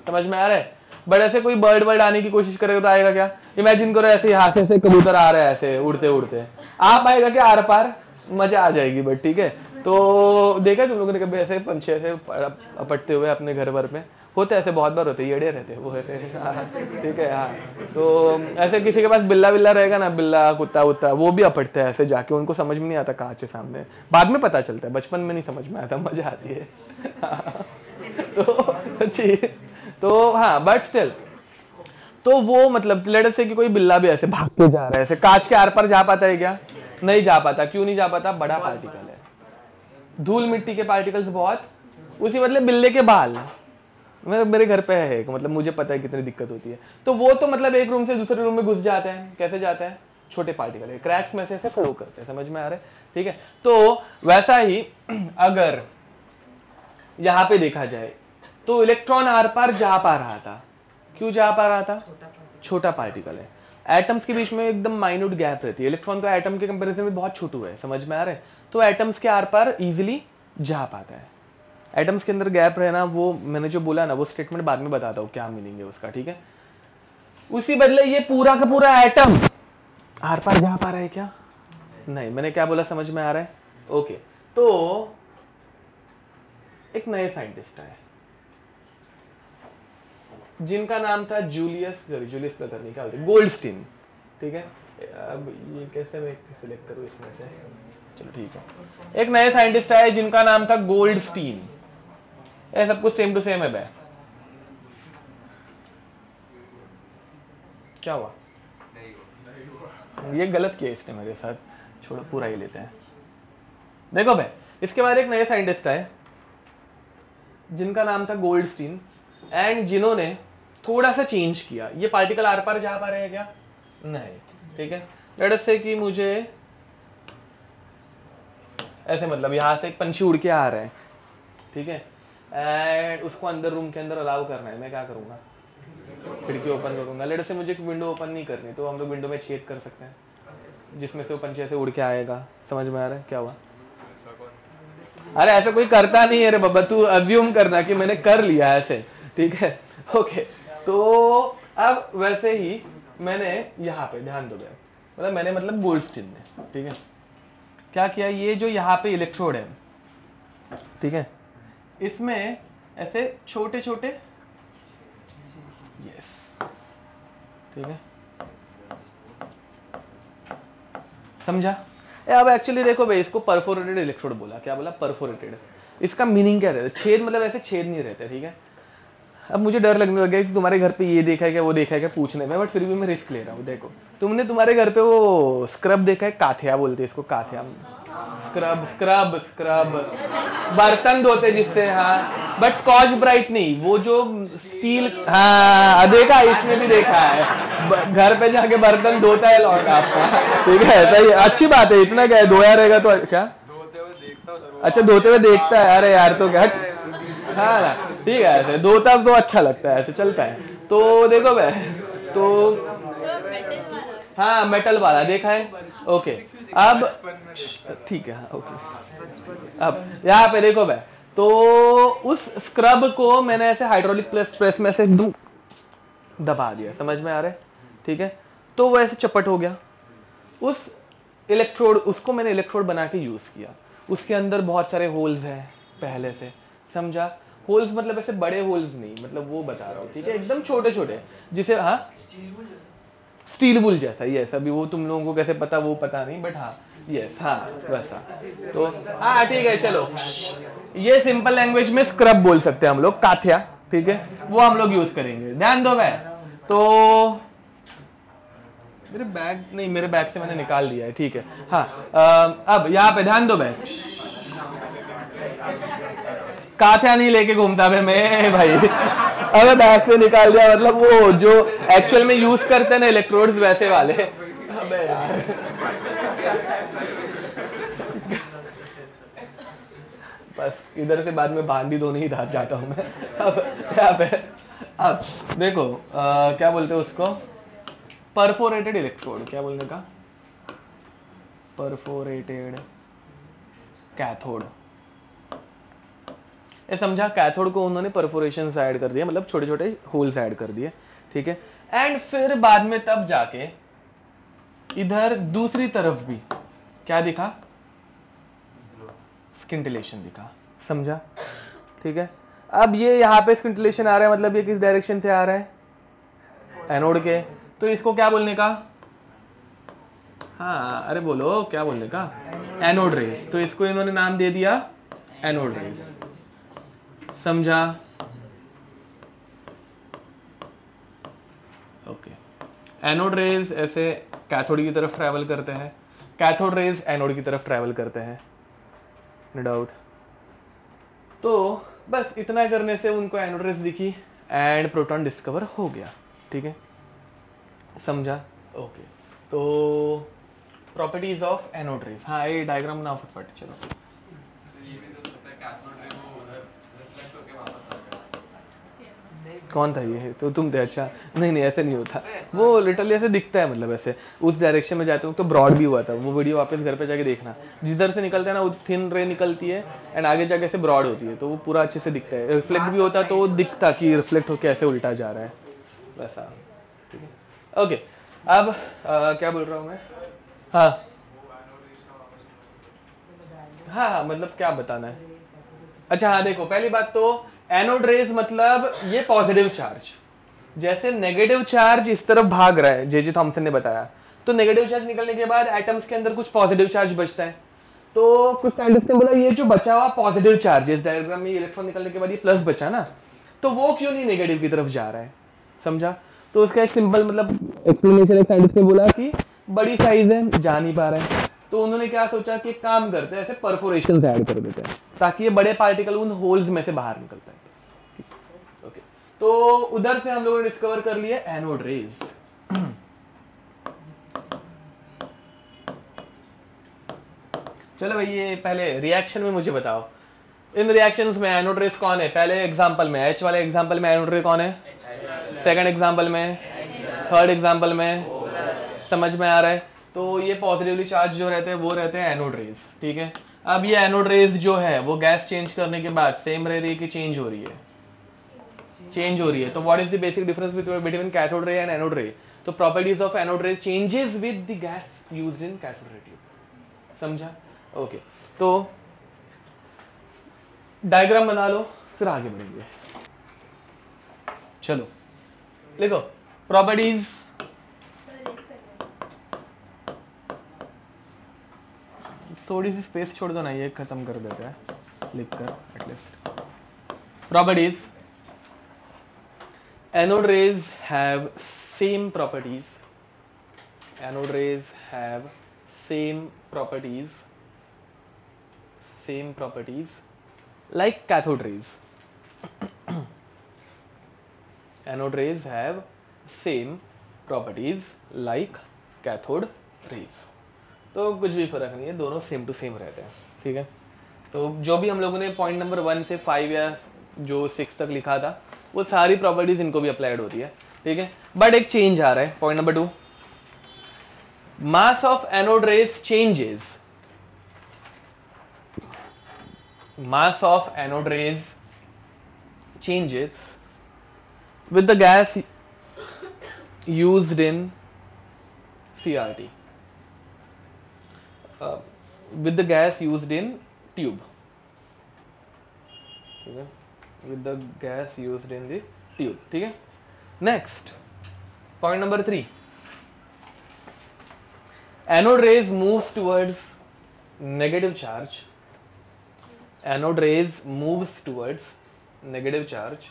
Speaker 1: समझ में आ रहा है? बट ऐसे कोई बर्ड आने की कोशिश करेगा तो आएगा क्या? इमेजिन करो ऐसे यहाँ से कबूतर आ रहा है, ऐसे उड़ते उड़ते आप आएगा क्या आर पार? मजा आ जाएगी। बट ठीक है, तो देखा तुम लोगों ने कभी ऐसे पंछी ऐसे अपटते हुए अपने घर भर में? होते ऐसे बहुत बार होते, येड़े रहते वो ऐसे। हाँ ठीक है, हाँ तो ऐसे किसी के पास बिल्ला रहेगा ना, बिल्ला कुत्ता वुत्ता, वो भी अपटते हैं ऐसे जाके, उनको समझ में नहीं आता कांच के सामने, बाद में पता चलता है, बचपन में नहीं समझ में आता, मजा आती है। तो अच्छी तो हाँ, बट स्टिल तो वो मतलब लेट्स से कि कोई बिल्ला भी ऐसे भाग के जा रहा है, ऐसे कांच के आर पार जा पाता है क्या? नहीं जा पाता। क्यों नहीं जा पाता? बड़ा पार्टिकल है। धूल मिट्टी के पार्टिकल्स बहुत, उसी मतलब बिल्ले के बाल मेरे घर पे है, मतलब मुझे पता है कितनी दिक्कत होती है। तो वो तो मतलब एक रूम से दूसरे रूम में घुस जाते हैं, कैसे जाता है? छोटे पार्टिकल है, क्रैक्स में से ऐसे फ्लो करते हैं, समझ में आ रहा है? ठीक है, तो वैसा ही अगर यहाँ पे देखा जाए तो इलेक्ट्रॉन आर पार जा पा रहा था, क्यों जा पा रहा था? छोटा पार्टिकल है, एटम्स के बीच में एकदम माइन्यूट गैप रहती है, इलेक्ट्रॉन तो एटम के कंपैरिजन में बहुत छोटू है, समझ में आ रहा है? तो एटम्स के आर पार इजीली जा पाता है। एटम्स के अंदर गैप रहना, वो मैंने जो बोला ना, वो स्टेटमेंट बाद में बताता हूँ क्या मीनिंग है उसका। ठीक है, उसी बदले ये पूरा का पूरा एटम आर पार जा पा रहा है क्या? नहीं। मैंने क्या बोला समझ में आ रहा है? ओके, तो एक नए साइंटिस्ट आए जिनका नाम था जूलियस ब्रदर नहीं, क्या बोलते, गोल्डस्टीन। ठीक है, अब ये कैसे मैं सिलेक्ट करूँ इसमें से? चलो ठीक है, एक नए साइंटिस्ट आए जिनका नाम था गोल्डस्टीन। ये सब कुछ सेम टू सेम है बे। क्या हुआ? ये गलत किया इसने मेरे साथ, छोड़ो पूरा ही लेते हैं। देखो बे, इसके बाद एक नए साइंटिस्ट आए जिनका नाम था गोल्डस्टीन, एंड जिन्होंने थोड़ा सा चेंज किया। ये पार्टिकल आर पार जा पा रहे हैं क्या? नहीं। ठीक है, लेट अस से कि मुझे ऐसे मतलब यहाँ से एक पंछी उड़ के आ रहा है, ठीक है, एंड उसको अंदर रूम के अंदर अलाउ करना है। मैं क्या करूँगा? खिड़की ओपन करूँगा। लेट अस से मुझे एक विंडो ओपन नहीं करनी, तो हम लोग विंडो में छेद कर सकते हैं जिसमें से वो पंछी ऐसे उड़ के आएगा। समझ में आ रहा है? क्या हुआ? अरे ऐसा कोई करता नहीं है रे बाबा, तू अज्यूम करना कि मैंने कर लिया ऐसे। ठीक है, ओके, तो अब वैसे ही मैंने यहाँ पे ध्यान दो, मतलब मैंने मतलब गोल्डस्टीन ने, ठीक है, क्या किया, ये जो यहाँ पे इलेक्ट्रोड है, ठीक है, इसमें ऐसे छोटे छोटे, यस, ठीक है, समझा? अब एक्चुअली देखो भाई, इसको परफोरेटेड इलेक्ट्रोड बोला। क्या बोला? परफोरेटेड। इसका मीनिंग क्या रहता है? छेद मतलब ऐसे छेद नहीं रहते, ठीक है। अब मुझे डर लगने लग गया कि तुम्हारे घर पे ये देखा है क्या वो देखा है क्या पूछने में, बट फिर भी मैं रिस्क ले रहा हूँ। देखो तुमने तुम्हारे घर पे वो स्क्रब देखा है, काथिया बोलते हैं इसको, काथिया स्क्रब स्क्रब स्क्रब बर्तन धोते जिससे, हाँ बट स्कॉच ब्राइट नहीं, वो जो स्टील, हाँ देखा, इसने भी देखा है, घर पे जाके बर्तन धोता है लौट आपका, ठीक है सही, अच्छी बात है, इतना क्या है, धोया रहेगा तो क्या,
Speaker 2: धोते हुए देखता हूँ सर।
Speaker 1: अच्छा धोते हुए देखता है, अरे यार तो क्या, हाँ ना ठीक है, ऐसे धोता तो अच्छा लगता है, ऐसे चलता है। तो देखो भाई, तो हाँ मेटल वाला देखा है, ओके अब ठीक है, ओके अब यहाँ पे देखो भाई, तो उस स्क्रब को मैंने ऐसे हाइड्रोलिक प्रेस में ऐसे दबा दिया, समझ में आ रहा है, ठीक है, तो वो ऐसे चपट हो गया। उस इलेक्ट्रोड, उसको मैंने इलेक्ट्रोड बना के यूज किया, उसके अंदर बहुत सारे होल्स हैं पहले से, समझा, होल्स मतलब ऐसे बड़े होल्स नहीं, मतलब वो बता रहा हूँ, ठीक है, एकदम छोटे छोटे, जिसे हाँ स्टील बुल जैसा, यस, अभी वो तुम लोगों को कैसे पता वो पता नहीं, बट हाँ यस, हाँ वैसा, तो हाँ ठीक है, चलो ये सिंपल लैंग्वेज में स्क्रब बोल सकते हैं हम लोग, काथिया, ठीक है, वो हम लोग यूज करेंगे, ध्यान दो भाई। तो मेरे बैग नहीं, मेरे बैग से मैंने निकाल लिया है, ठीक है, हाँ अब यहाँ पे ध्यान दो भाई, काथिया नहीं लेके घूमता मैं भाई, अबे बैग से निकाल दिया, मतलब वो जो एक्चुअल में यूज करते हैं ना इलेक्ट्रोड्स वैसे वाले, अबे यार बस इधर से बाद में बांधी दो नहीं इधर जाता हूँ मैं। अब यहाँ पे अब देखो क्या बोलते हैं उसको, परफोरेटेड इलेक्ट्रोड, क्या बोलने का, परफोरेटेड कैथोड, ये समझा, कैथोड को उन्होंने परफोरेशन ऐड कर दिया, मतलब छोटे छोटे होल्स ऐड कर दिए, ठीक है, एंड फिर बाद में तब जाके इधर दूसरी तरफ भी क्या दिखा, स्किंटिलेशन दिखा, समझा, ठीक है। अब ये यहाँ पे स्किंटिलेशन आ रहा है, मतलब ये किस डायरेक्शन से आ रहा है, एनोड के, तो इसको क्या बोलने का, हाँ अरे बोलो क्या बोलने का, एनोड रेस, तो इसको इन्होंने नाम दे दिया एनोड रेस, समझा, ओके। एनोड रेज ऐसे कैथोड की तरफ ट्रैवल करते हैं, कैथोड रेज एनोड की तरफ ट्रैवल करते हैं, नो डाउट। तो बस इतना करने से उनको एनोड रेज दिखी एंड प्रोटॉन डिस्कवर हो गया, ठीक है, समझा, ओके। तो प्रॉपर्टीज ऑफ एनोड रेज, हाँ ये डायग्राम ना फटफट, चलो कौन था ये, तो तुम थे, अच्छा नहीं नहीं ऐसे नहीं होता, वो लिटरली ऐसे दिखता है, मतलब ऐसे उस डायरेक्शन में जाते हो तो ब्रॉड भी हुआ था, वो वीडियो वापस घर पे जाके देखना, जिधर से निकलता है ना वो थिन रे निकलती है एंड आगे जाके ऐसे ब्रॉड होती है, तो वो पूरा अच्छे से दिखता है, रिफ्लेक्ट भी होता तो वो दिखता कि रिफ्लेक्ट होकर ऐसे उल्टा जा रहा है, वैसा, ठीक है, ओके। अब क्या बोल रहा हूँ मैं, हाँ हाँ मतलब क्या बताना है, अच्छा हाँ देखो, पहली बात तो एनोड रेज मतलब ये पॉजिटिव चार्ज, जैसे नेगेटिव चार्ज इस तरफ भाग रहा है, जे थॉमसन ने बताया, तो नेगेटिव चार्ज निकलने के बाद एटम्स के अंदर कुछ पॉजिटिव चार्ज बचता है, तो कुछ साइंटिस्ट ने बोला ये जो बचा हुआ पॉजिटिव चार्ज, इस डायग्राम में इलेक्ट्रॉन निकलने के बाद ये प्लस बचा ना, तो वो क्यों नहीं नेगेटिव की तरफ जा रहा है, समझा। तो उसका एक सिंपल मतलब एक्सप्लेनेशन एक साइंटिस्ट ने बोला कि बड़ी साइज है, जा नहीं पा रहा है, तो उन्होंने क्या सोचा कि एक काम करते हैं, ऐसे परफोरेशन ऐड कर देते हैं ताकि ये बड़े पार्टिकल उन होल्स में से बाहर निकलता है, ओके। तो उधर से हम लोगों ने डिस्कवर कर लिए एनोड रेज। चलो भाई ये पहले रिएक्शन में मुझे बताओ, इन रिएक्शंस में एनोड रेज कौन है, पहले एग्जांपल में एच वाले एग्जांपल में एनोड रेज कौन है, सेकंड एग्जांपल में, थर्ड एग्जांपल में, समझ में आ रहा है। तो ये पॉजिटिवली चार्ज जो रहते हैं वो रहते हैं एनोड रेज, ठीक है। अब ये एनोड रेज जो है वो गैस चेंज करने के बाद सेम रह रही है कि चेंज हो रही है, चेंज हो रही है, तो what is the basic difference between cathode ray and anode रे, तो प्रॉपर्टीज ऑफ एनोड रे changes with the gas used in cathode ray tube, समझा, ओके। तो डायग्राम बना लो फिर आगे बढ़ेंगे, चलो लिखो प्रॉपर्टीज, थोड़ी सी स्पेस छोड़ दो ना, ये खत्म कर देते हैं लिख कर at least. Properties anode rays have same properties, anode rays have same properties like cathode rays. Anode rays have same properties like cathode rays. तो कुछ भी फर्क नहीं है, दोनों सेम टू सेम रहते हैं, ठीक है। तो जो भी हम लोगों ने पॉइंट नंबर 1 से 5 या जो 6 तक लिखा था वो सारी प्रॉपर्टीज इनको भी अप्लाइड होती है, ठीक है। बट एक चेंज आ रहा है, point number 2, mass of anode rays changes. Mass of anode rays changes with the gas used in CRT, with the gas used in tube, ठीक है, with the gas used in the tube, ठीक है। Next, point number 3, anode rays moves towards negative charge. Anode rays moves towards negative charge,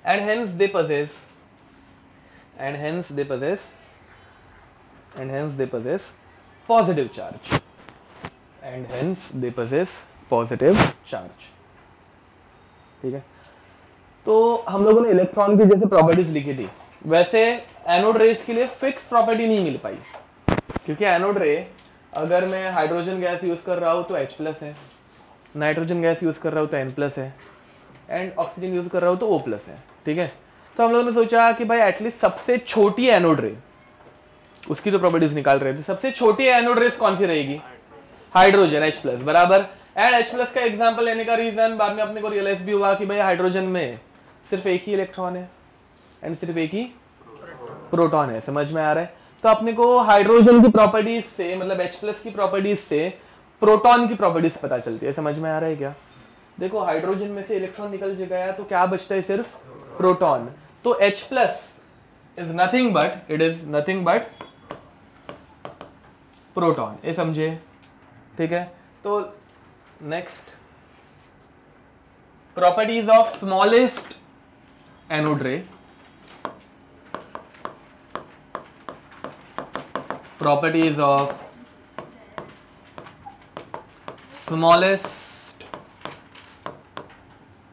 Speaker 1: and hence they possess positive charge, ठीक है। तो हम लोगों ने इलेक्ट्रॉन की जैसे प्रॉपर्टीज लिखी थी, वैसे एनोड रेस के लिए फिक्स प्रॉपर्टी नहीं मिल पाई, क्योंकि एनोड रे अगर मैं हाइड्रोजन गैस यूज कर रहा हूँ तो H+ है, नाइट्रोजन गैस यूज कर रहा हूँ तो N+ है, एंड ऑक्सीजन यूज कर रहा हूँ तो O+ है, ठीक है। तो हम लोगों ने सोचा कि भाई एटलीस्ट सबसे छोटी एनोड रे, उसकी तो प्रॉपर्टीज निकाल रहे थे, सबसे छोटी एनोड रेस कौन सी रहेगी, हाइड्रोजन H+ बराबर। एंड H+ का एग्जाम्पल लेने का रीजन बाद में अपने को रियलाइज भी हुआ कि भाई हाइड्रोजन में सिर्फ एक ही इलेक्ट्रॉन है एंड सिर्फ एक ही प्रोटॉन है, समझ में आ रहा है। तो अपने को हाइड्रोजन की प्रॉपर्टीज से, मतलब H+ की प्रॉपर्टीज से प्रोटॉन की प्रॉपर्टीज पता चलती है, समझ में आ रहा है क्या। देखो हाइड्रोजन में से इलेक्ट्रॉन निकल गया तो क्या बचता है, सिर्फ प्रोटॉन। तो H+ is nothing but proton, ये समझे, ठीक है। तो next, properties of smallest anode रे, properties of smallest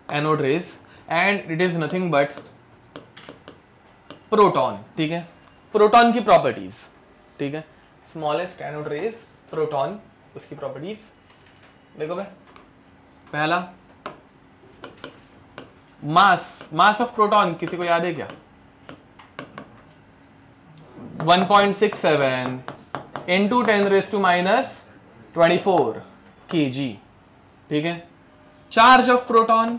Speaker 1: anode rays, and it is nothing but proton, ठीक है, प्रोटॉन की प्रॉपर्टीज, ठीक है। स्मॉलेस्ट एनोड रेज प्रोटॉन, उसकी प्रॉपर्टीज देखो भाई। पहला मास ऑफ प्रोटॉन किसी को याद है क्या, 1.67 into 10⁻⁻24 kg, ठीक है। Charge of proton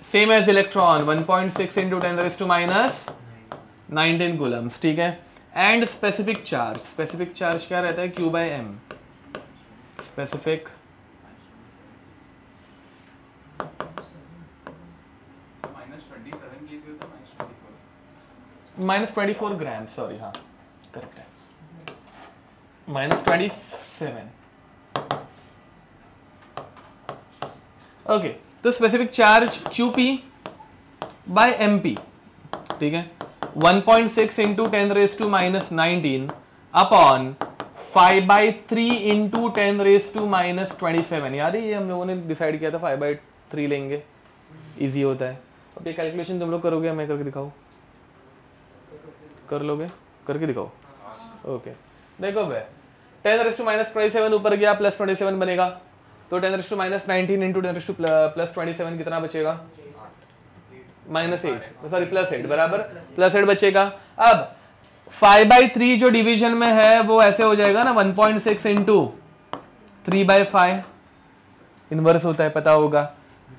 Speaker 1: same as electron 1.6 into 10⁻⁻19 coulombs, ठीक है। एंड स्पेसिफिक चार्ज क्या रहता है, Q/m, स्पेसिफिक -24 ग्राम, सॉरी, हाँ करेक्ट है, -27। ओके, तो स्पेसिफिक चार्ज Qp/mp, ठीक है, 1.6 into 10⁻⁻19 अपॉन 5/3 into 10⁻⁻27। याद है ये हम लोगों ने डिसाइड किया था 5/3 लेंगे, इजी होता है। अब ये कैलकुलेशन तुम लोग करोगे, मैं करके दिखाऊँ, कर लोगे, करके दिखाओ। ओके, देखो भाई 10⁻⁻27 ऊपर गया +27 बनेगा, तो 10⁻⁻19 into 10⁻+27 कितना बचेगा, -8, सॉरी +8 बराबर, +8 बचेगा। अब 5/3 जो डिवीजन में है वो ऐसे हो जाएगा ना, 1.6 into 3/5 इनवर्स होता है, पता होगा,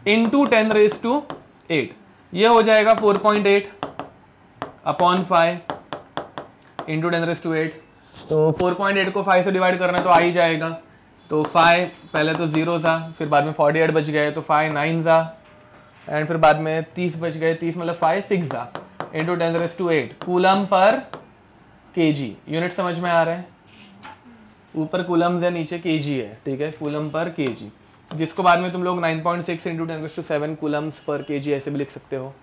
Speaker 1: into 10⁸, ये हो जाएगा 4.8 अपॉन 5 इंटू 10⁸। तो 4.8 को 5 से डिवाइड करना है तो आ ही जाएगा, तो 5 पहले तो 0 था, फिर बाद में 48 बच गए तो 5 9 था, एंड फिर बाद में 30 बच गए, 30 मतलब 5 6 था, into 10⁸ coulomb per kg, unit समझ में आ रहा है। ऊपर कूलम्स है, नीचे केजी है, ठीक है, कूलम पर केजी, जिसको बाद में तुम लोग 9.6 इंटू 10⁷ कूलम्स पर केजी ऐसे भी लिख सकते हो,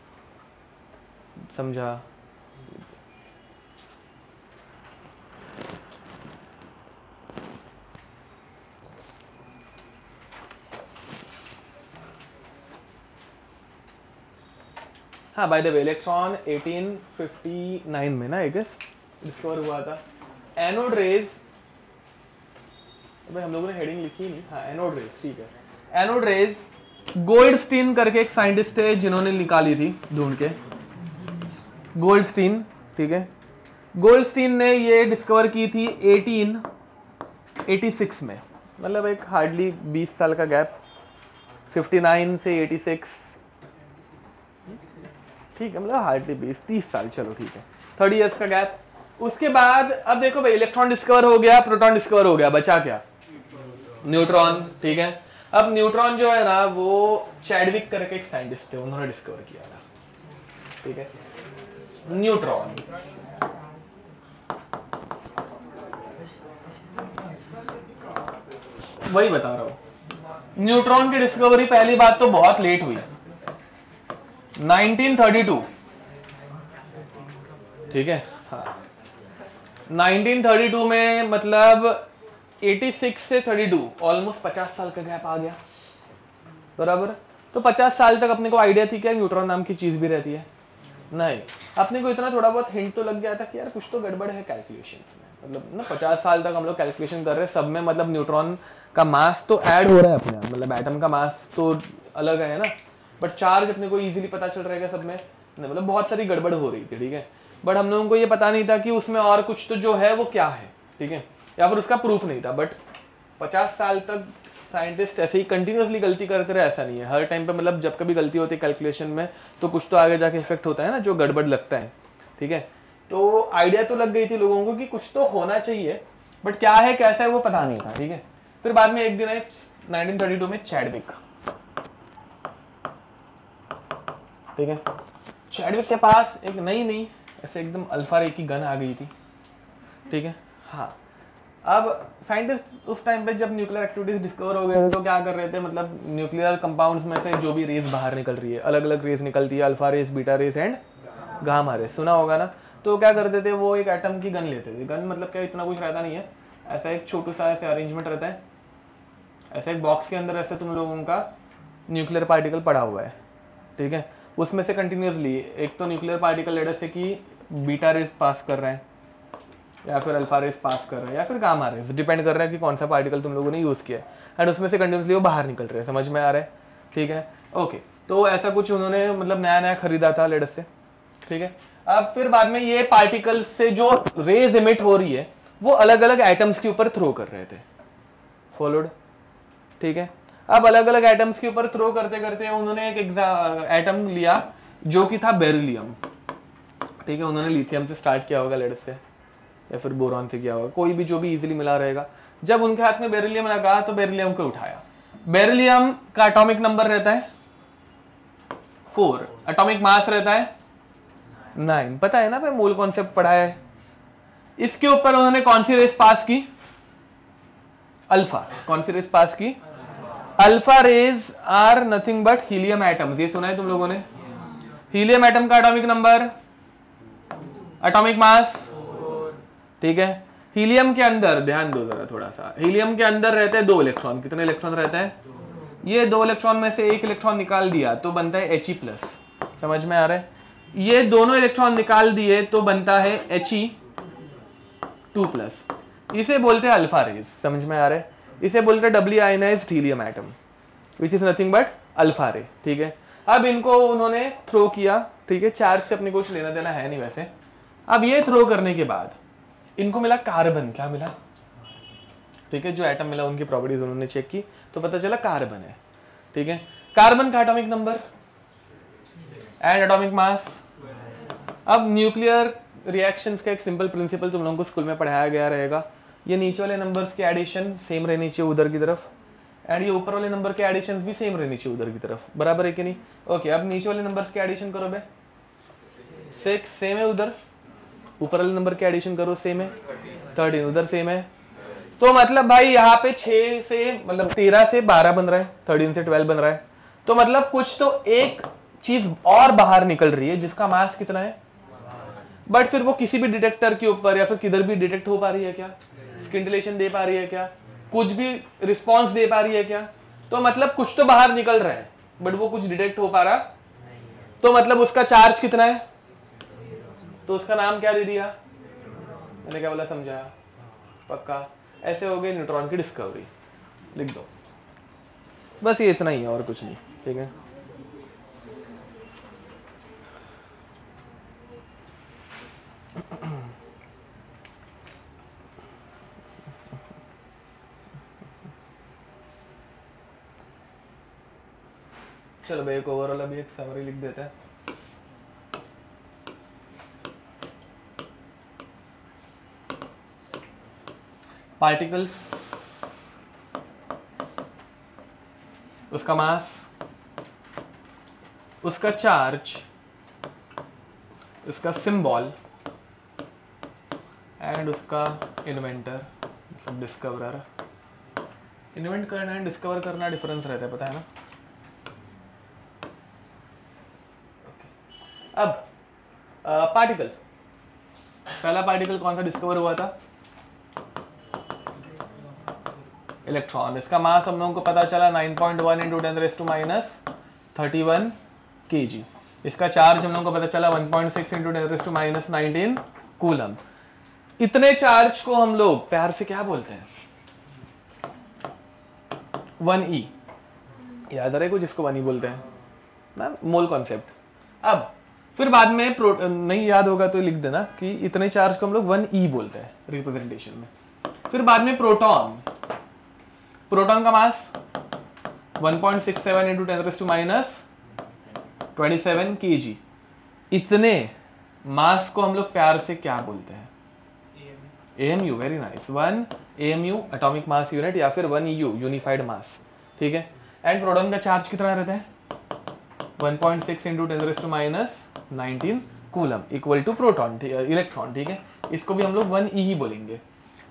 Speaker 1: समझा? हाँ, बाय द वे इलेक्ट्रॉन 1859 में ना आई गेस डिस्कवर हुआ था। एनोड रेज, भाई हम लोगों ने हेडिंग लिखी नहीं, हाँ एनोड रेज, ठीक है। एनोड रेज गोल्डस्टीन करके एक साइंटिस्ट है जिन्होंने निकाली थी ढूंढ के, गोल्डस्टीन, ठीक है। गोल्डस्टीन ने ये डिस्कवर की थी 1886 में, मतलब एक हार्डली 20 साल का गैप, 59 से 86, ठीक है, मतलब हार्डली 20-30 साल, चलो ठीक है, 30 इयर्स का गैप। उसके बाद अब देखो भाई इलेक्ट्रॉन डिस्कवर हो गया, प्रोटॉन डिस्कवर हो गया, बचा क्या? न्यूट्रॉन, ठीक है। अब न्यूट्रॉन जो है ना वो चैडविक करके एक साइंटिस्ट थे, उन्होंने डिस्कवर किया था, ठीक है, न्यूट्रॉन। वही बता रहा हूं, न्यूट्रॉन की डिस्कवरी पहली बात तो बहुत लेट हुई, 1932, ठीक है, हाँ 1932 में, मतलब 86 से 32 ऑलमोस्ट 50 साल का गैप आ गया, बराबर। तो 50 साल तक अपने को आइडिया थी क्या न्यूट्रॉन नाम की चीज भी रहती है? नहीं, अपने को इतना थोड़ा बहुत हिंट तो लग गया था कि यार कुछ तो गड़बड़ है कैलकुलेशंस में, मतलब ना 50 साल तक हम लोग कैलकुलेशन कर रहे हैं, सब में मतलब न्यूट्रॉन का मास तो ऐड हो रहा है अपने आप, मतलब एटम का मास तो अलग है ना, बट चार्ज अपने को इजीली पता चल रहेगा सब में, मतलब बहुत सारी गड़बड़ हो रही थी, ठीक है। बट हम लोगों को ये पता नहीं था कि उसमें और कुछ तो जो है वो क्या है, ठीक है, या फिर उसका प्रूफ नहीं था। बट 50 साल तक साइंटिस्ट ऐसे ही कंटिन्यूसली गलती करते रहे, ऐसा नहीं है, हर टाइम पे मतलब जब कभी गलती होती है कैलकुलेशन में तो कुछ तो आगे जाके इफेक्ट होता है ना, जो गड़बड़ लगता है, ठीक है। तो आइडिया तो लग गई थी लोगों को कि कुछ तो होना चाहिए, बट क्या है कैसा है वो पता नहीं था, ठीक है। फिर बाद में एक दिन है 1932 में चैडविक, ठीक है, चैडविक के पास एक नई ऐसे एकदम अल्फा रे की गन आ गई थी, ठीक है, हाँ। अब साइंटिस्ट उस टाइम पे जब न्यूक्लियर एक्टिविटीज डिस्कवर हो गए तो क्या कर रहे थे, मतलब न्यूक्लियर कंपाउंड्स में से जो भी रेज बाहर निकल रही है, अलग अलग रेज निकलती है, alpha rays, beta rays and gamma rays, सुना होगा ना। तो क्या करते थे वो, एक एटम की गन लेते थे, गन मतलब क्या इतना कुछ रहता नहीं है, ऐसा एक छोटू सा ऐसे अरेंजमेंट रहता है, ऐसा एक बॉक्स के अंदर ऐसे तुम लोगों का न्यूक्लियर पार्टिकल पड़ा हुआ है, ठीक है, उसमें से कंटिन्यूसली एक तो न्यूक्लियर पार्टिकल लेटर से कि बीटा रेज पास कर रहे हैं या फिर अल्फा रेज पास कर रहे हैं या फिर गामा रेज, डिपेंड कर रहा है कि कौन सा पार्टिकल तुम लोगों ने यूज़ किया है, एंड उसमें से कंटिन्यूसली वो बाहर निकल रहे हैं, समझ में आ रहा है, ठीक है, ओके। तो ऐसा कुछ उन्होंने मतलब नया खरीदा था लेटर से, ठीक है। अब फिर बाद में ये पार्टिकल से जो रेज इमिट हो रही है वो अलग अलग एटम्स के ऊपर थ्रो कर रहे थे, फॉलोड, ठीक है। अब अलग अलग एटम्स के ऊपर थ्रो करते करते उन्होंने एक एटम लिया जो कि था बेरिलियम, ठीक है, उन्होंने लिथियम से स्टार्ट किया होगा लेटर से या फिर बोरॉन से किया होगा, कोई भी जो भी इजीली मिला रहेगा। जब उनके हाथ में बेरिलियम लगा तो बेरिलियम को उठाया, बेरिलियम का एटॉमिक नंबर रहता है 4, एटॉमिक मास रहता है 9, पता है ना, मैं मूल कॉन्सेप्ट पढ़ा है। इसके ऊपर उन्होंने कौन सी रेस पास की? अल्फा। कौन सी रेस पास की? Alpha rays are nothing but helium atoms, ये सुना है तुम लोगों ने। हीलियम एटम का एटॉमिक नंबर, एटॉमिक मास, ठीक है। हीलियम के अंदर ध्यान दो जरा थोड़ा सा, हीलियम के अंदर रहते हैं 2 इलेक्ट्रॉन, कितने इलेक्ट्रॉन रहते हैं? ये 2 इलेक्ट्रॉन में से एक इलेक्ट्रॉन निकाल दिया तो बनता है He+, समझ में आ रहा है। ये दोनों इलेक्ट्रॉन निकाल दिए तो बनता है He2+, इसे बोलते हैं अल्फा रेज, समझ में आ रहा है। इसे बोलते हैं doubly ionised helium atom which is nothing but alpha ray, ठीक है। अब इनको उन्होंने थ्रो किया, ठीक है, चार्ज से अपने कुछ लेना देना है नहीं वैसे। अब ये थ्रो करने के बाद इनको मिला कार्बन, क्या मिला? ठीक है, जो एटम मिला उनकी प्रॉपर्टीज उन्होंने चेक की तो पता चला कार्बन है, ठीक है। कार्बन का atomic number and atomic mass. अब न्यूक्लियर रिएक्शंस का एक सिंपल प्रिंसिपल तुम लोगों को स्कूल में पढ़ाया गया रहेगा, ये नीचे वाले नंबर्स के एडिशन सेम रहनी चाहिए उधर की तरफ, एंड ये ऊपर वाले नंबर के एडिशंस भी सेम रहनी चाहिए उधर की तरफ, बराबर है कि नहीं? ओके, अब नीचे वाले नंबर्स के एडिशन करो बे, 6 सेम है उधर, ऊपर वाले नंबर के एडिशन करो सेम है, 13 उधर सेम है, तो मतलब भाई यहाँ पे 6 से मतलब 13 से 12 बन रहा है, 13 से 12 बन रहा है, तो मतलब कुछ तो एक चीज और बाहर निकल रही है जिसका मास कितना है, बट फिर वो किसी भी डिटेक्टर के ऊपर या फिर किधर भी डिटेक्ट हो पा रही है क्या, स्किंटिलेशन दे पा रही है क्या, कुछ भी रिस्पॉन्स दे पा रही है क्या, तो मतलब कुछ तो बाहर निकल रहा है बट वो कुछ डिटेक्ट हो पा रहा, तो मतलब उसका चार्ज कितना है, तो उसका नाम क्या दे दिया, मैंने क्या बोला समझा, पक्का। ऐसे हो गए न्यूट्रॉन की डिस्कवरी, लिख दो बस, ये इतना ही है और कुछ नहीं, ठीक है। चलो भाई एक ओवरऑल अभी एक समरी लिख देते हैं। पार्टिकल्स, उसका मास, उसका चार्ज, उसका सिंबल एंड उसका इन्वेंटर मतलब डिस्कवरर। इन्वेंट करना एंड डिस्कवर करना डिफरेंस रहता है, पता है ना। अब पार्टिकल, पहला पार्टिकल कौन सा डिस्कवर हुआ था, इलेक्ट्रॉन। इसका मास हम लोगों को पता चला 9.1 इंटू 10⁻31 kg। इसका चार्ज हम लोगों को पता चला 1.6 इंटू 10⁻19 कूलम। इतने चार्ज को हम लोग प्यार से क्या बोलते हैं, 1e। याद आ रहा है कुछ जिसको 1e बोलते हैं ना, मोल कॉन्सेप्ट। अब फिर बाद में नहीं याद होगा तो लिख देना कि इतने चार्ज को हम लोग 1e बोलते हैं रिप्रेजेंटेशन में। फिर बाद में प्रोटॉन, प्रोटॉन का मास 1.67 इंटू 10⁻27 kg। इतने मास को हम लोग प्यार से क्या बोलते हैं, AMU। Very nice, 1 AMU atomic mass unit या फिर 1 EU यूनिफाइड मास, ठीक है। एंड प्रोटॉन का चार्ज कितना रहता है 1.6 into 10⁻19 coulomb equal to proton, electron, ठीक है। इसको भी हम लोग 1e ही बोलेंगे।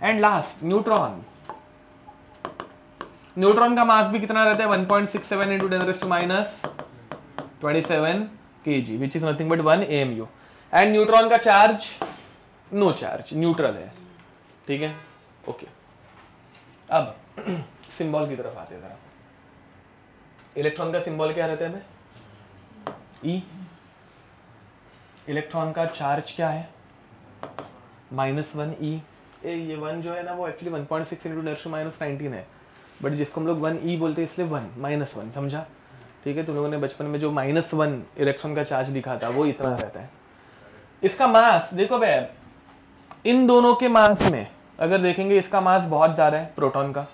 Speaker 1: एंड लास्ट न्यूट्रॉन, न्यूट्रॉन का मास भी कितना रहता है 1.67 into 10⁻27 kg which is nothing but 1 AMU। And neutron का चार्ज नो चार्ज, न्यूट्रल है, ठीक है, ओके। अब सिंबल की तरफ आते हैं जरा। इलेक्ट्रॉन का सिंबल क्या रहता है हमें, E। इलेक्ट्रॉन का चार्ज क्या है -1e। ये 1 जो है ना वो एक्चुअली 1.6 इंटू 10⁻19 है, बट जिसको हम लोग 1e बोलते हैं इसलिए 1 -1, समझा, ठीक है। तुम लोगों ने बचपन में जो -1 इलेक्ट्रॉन का चार्ज लिखा था वो इतना रहता है। इसका मास देखो भाई, इन दोनों के मास में अगर देखेंगे इसका मास बहुत ज़्यादा है प्रोटॉन का,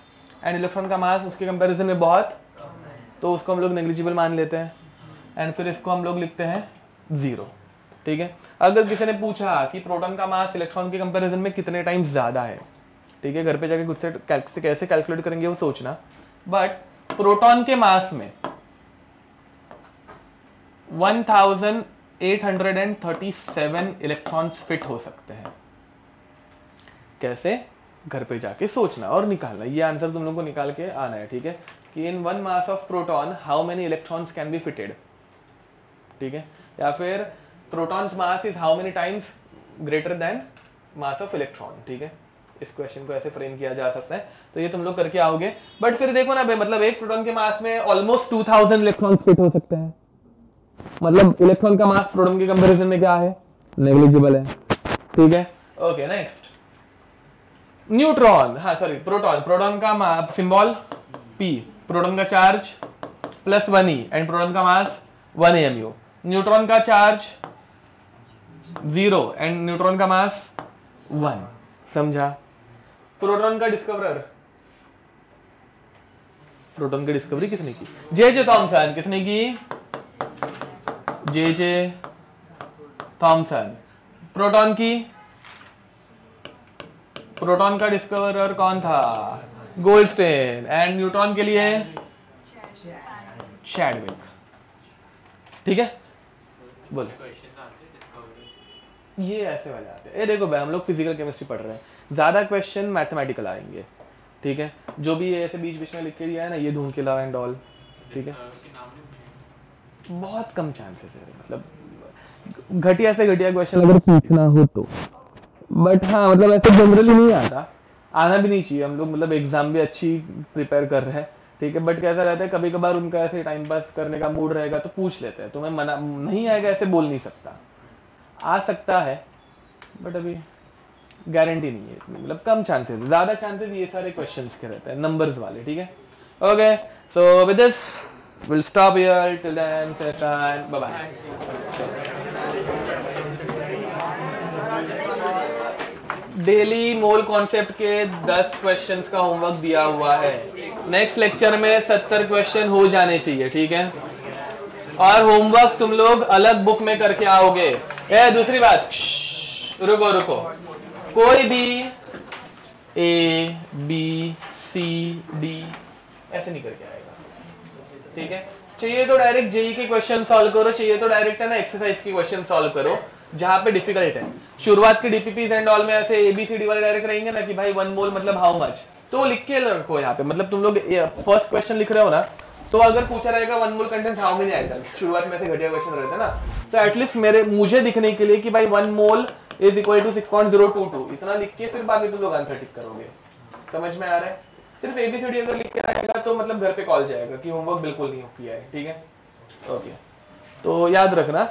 Speaker 1: एंड इलेक्ट्रॉन का मास उसके कंपैरिजन में बहुत, तो उसको हम लोग नेग्लिजिबल मान लेते हैं। एंड फिर इसको हम लोग लिखते हैं 0, ठीक है। अगर किसी ने पूछा कि प्रोटॉन का मास इलेक्ट्रॉन के कंपैरिजन में कितने टाइम्स ज़्यादा है, ठीक है, घर पे जाके खुद से कैसे कैलकुलेट करेंगे वो सोचना, बट प्रोटॉन के मास में 1837 इलेक्ट्रॉन्स फिट हो सकते हैं। कैसे, घर पे जाके सोचना और निकालना, ये आंसर तुम लोगों को निकाल के आना है, ठीक है, कि इन 1 mass of proton how many electrons can be fitted, ठीक है, या फिर protons mass is how many times greater then mass of electron, ठीक है। इस क्वेश्चन को ऐसे फ्रेम किया जा सकता है, तो ये तुम लोग करके आओगे। बट फिर देखो ना भाई, मतलब एक प्रोटॉन के मास में ऑलमोस्ट 2000 इलेक्ट्रॉन्स फिट हो सकते हैं, मतलब इलेक्ट्रॉन का मास प्रोटॉन के कंपैरिजन में क्या है, नेग्लिजिबल है, ठीक है, ओके। नेक्स्ट न्यूट्रॉन, हाँ सॉरी प्रोटॉन, प्रोटॉन का सिंबल P, प्रोटॉन का चार्ज +1e एंड प्रोटॉन का मास 1 AMU। न्यूट्रॉन का चार्ज 0 एंड न्यूट्रॉन का मास 1, समझा। प्रोटॉन का डिस्कवरर, प्रोटॉन की डिस्कवरी किसने की, J.J. थॉमसन। किसने की, J.J. थॉमसन। प्रोटॉन की, प्रोटॉन का डिस्कवरर कौन था, गोल्डस्टेन। एंड न्यूट्रॉन के लिए चैडविक, ठीक है। बोलो, ये ऐसे वाले आते हैं। देखो भाई हम लोग फिजिकल केमिस्ट्री पढ़ रहे हैं, ज्यादा क्वेश्चन मैथमेटिकल आएंगे, ठीक है, जो भी ऐसे बीच बीच में लिख के दिया है ना, ये ढूंढ के लाओ एंड ऑल, ठीक है। बहुत कम चांसेस है, मतलब घटिया से घटिया क्वेश्चन अगर पूछना हो तो, बट हाँ मतलब ऐसे जनरली नहीं आता, आना भी नहीं चाहिए। हम लोग मतलब एग्जाम भी अच्छी प्रिपेयर कर रहे हैं, ठीक है, बट कैसा रहता है कभी कभार उनका ऐसे टाइम पास करने का मूड रहेगा तो पूछ लेते हैं, तो मैं मना नहीं आएगा ऐसे बोल नहीं सकता, आ सकता है बट अभी गारंटी नहीं है इतनी, मतलब कम चांसेस, ज्यादा चांसेस ये सारे क्वेश्चंस के रहते हैं नंबर्स वाले, ठीक है। Okay, so with this will stop here, till then bye bye. Daily mole concept के 10 क्वेश्चंस का होमवर्क दिया हुआ है, नेक्स्ट लेक्चर में 70 क्वेश्चन हो जाने चाहिए, ठीक है। और होमवर्क तुम लोग अलग बुक में करके आओगे। दूसरी बात, रुको रुको, कोई भी A B C D ऐसे नहीं करके आएगा, ठीक है। चाहिए तो डायरेक्ट जेई के क्वेश्चन सॉल्व करो, चाहिए तो डायरेक्ट है ना एक्सरसाइज के क्वेश्चन सॉल्व करो जहां पे डिफिकल्ट है। शुरुआत के डीपीपीज एंड ऑल में ऐसे ABCD वाले डायरेक्ट रहेंगे ना कि भाई 1 मोल मतलब हाउ मच, तो लिख के रखो यहाँ पे। मतलब तुम लोग फर्स्ट क्वेश्चन लिख रहे हो ना, तो अगर पूछा रहेगा 1 मोल कंटेंट्स हाउ मेनी आइटम्स, शुरुआत में ऐसे घटिया क्वेश्चन रहते हैं ना, तो एटलीस्ट मुझे दिखने के लिए कि भाई 1 मोल इज इक्वल टू 6.022 इतना लिख के फिर बाद में तुम लोग आंसर टिक करोगे। समझ में आ रहा है? सिर्फ ABCD अगर लिख के आएगा तो मतलब घर पे कॉल जाएगा कि होमवर्क बिल्कुल नहीं किया है, ठीक है। ओके, तो याद रखना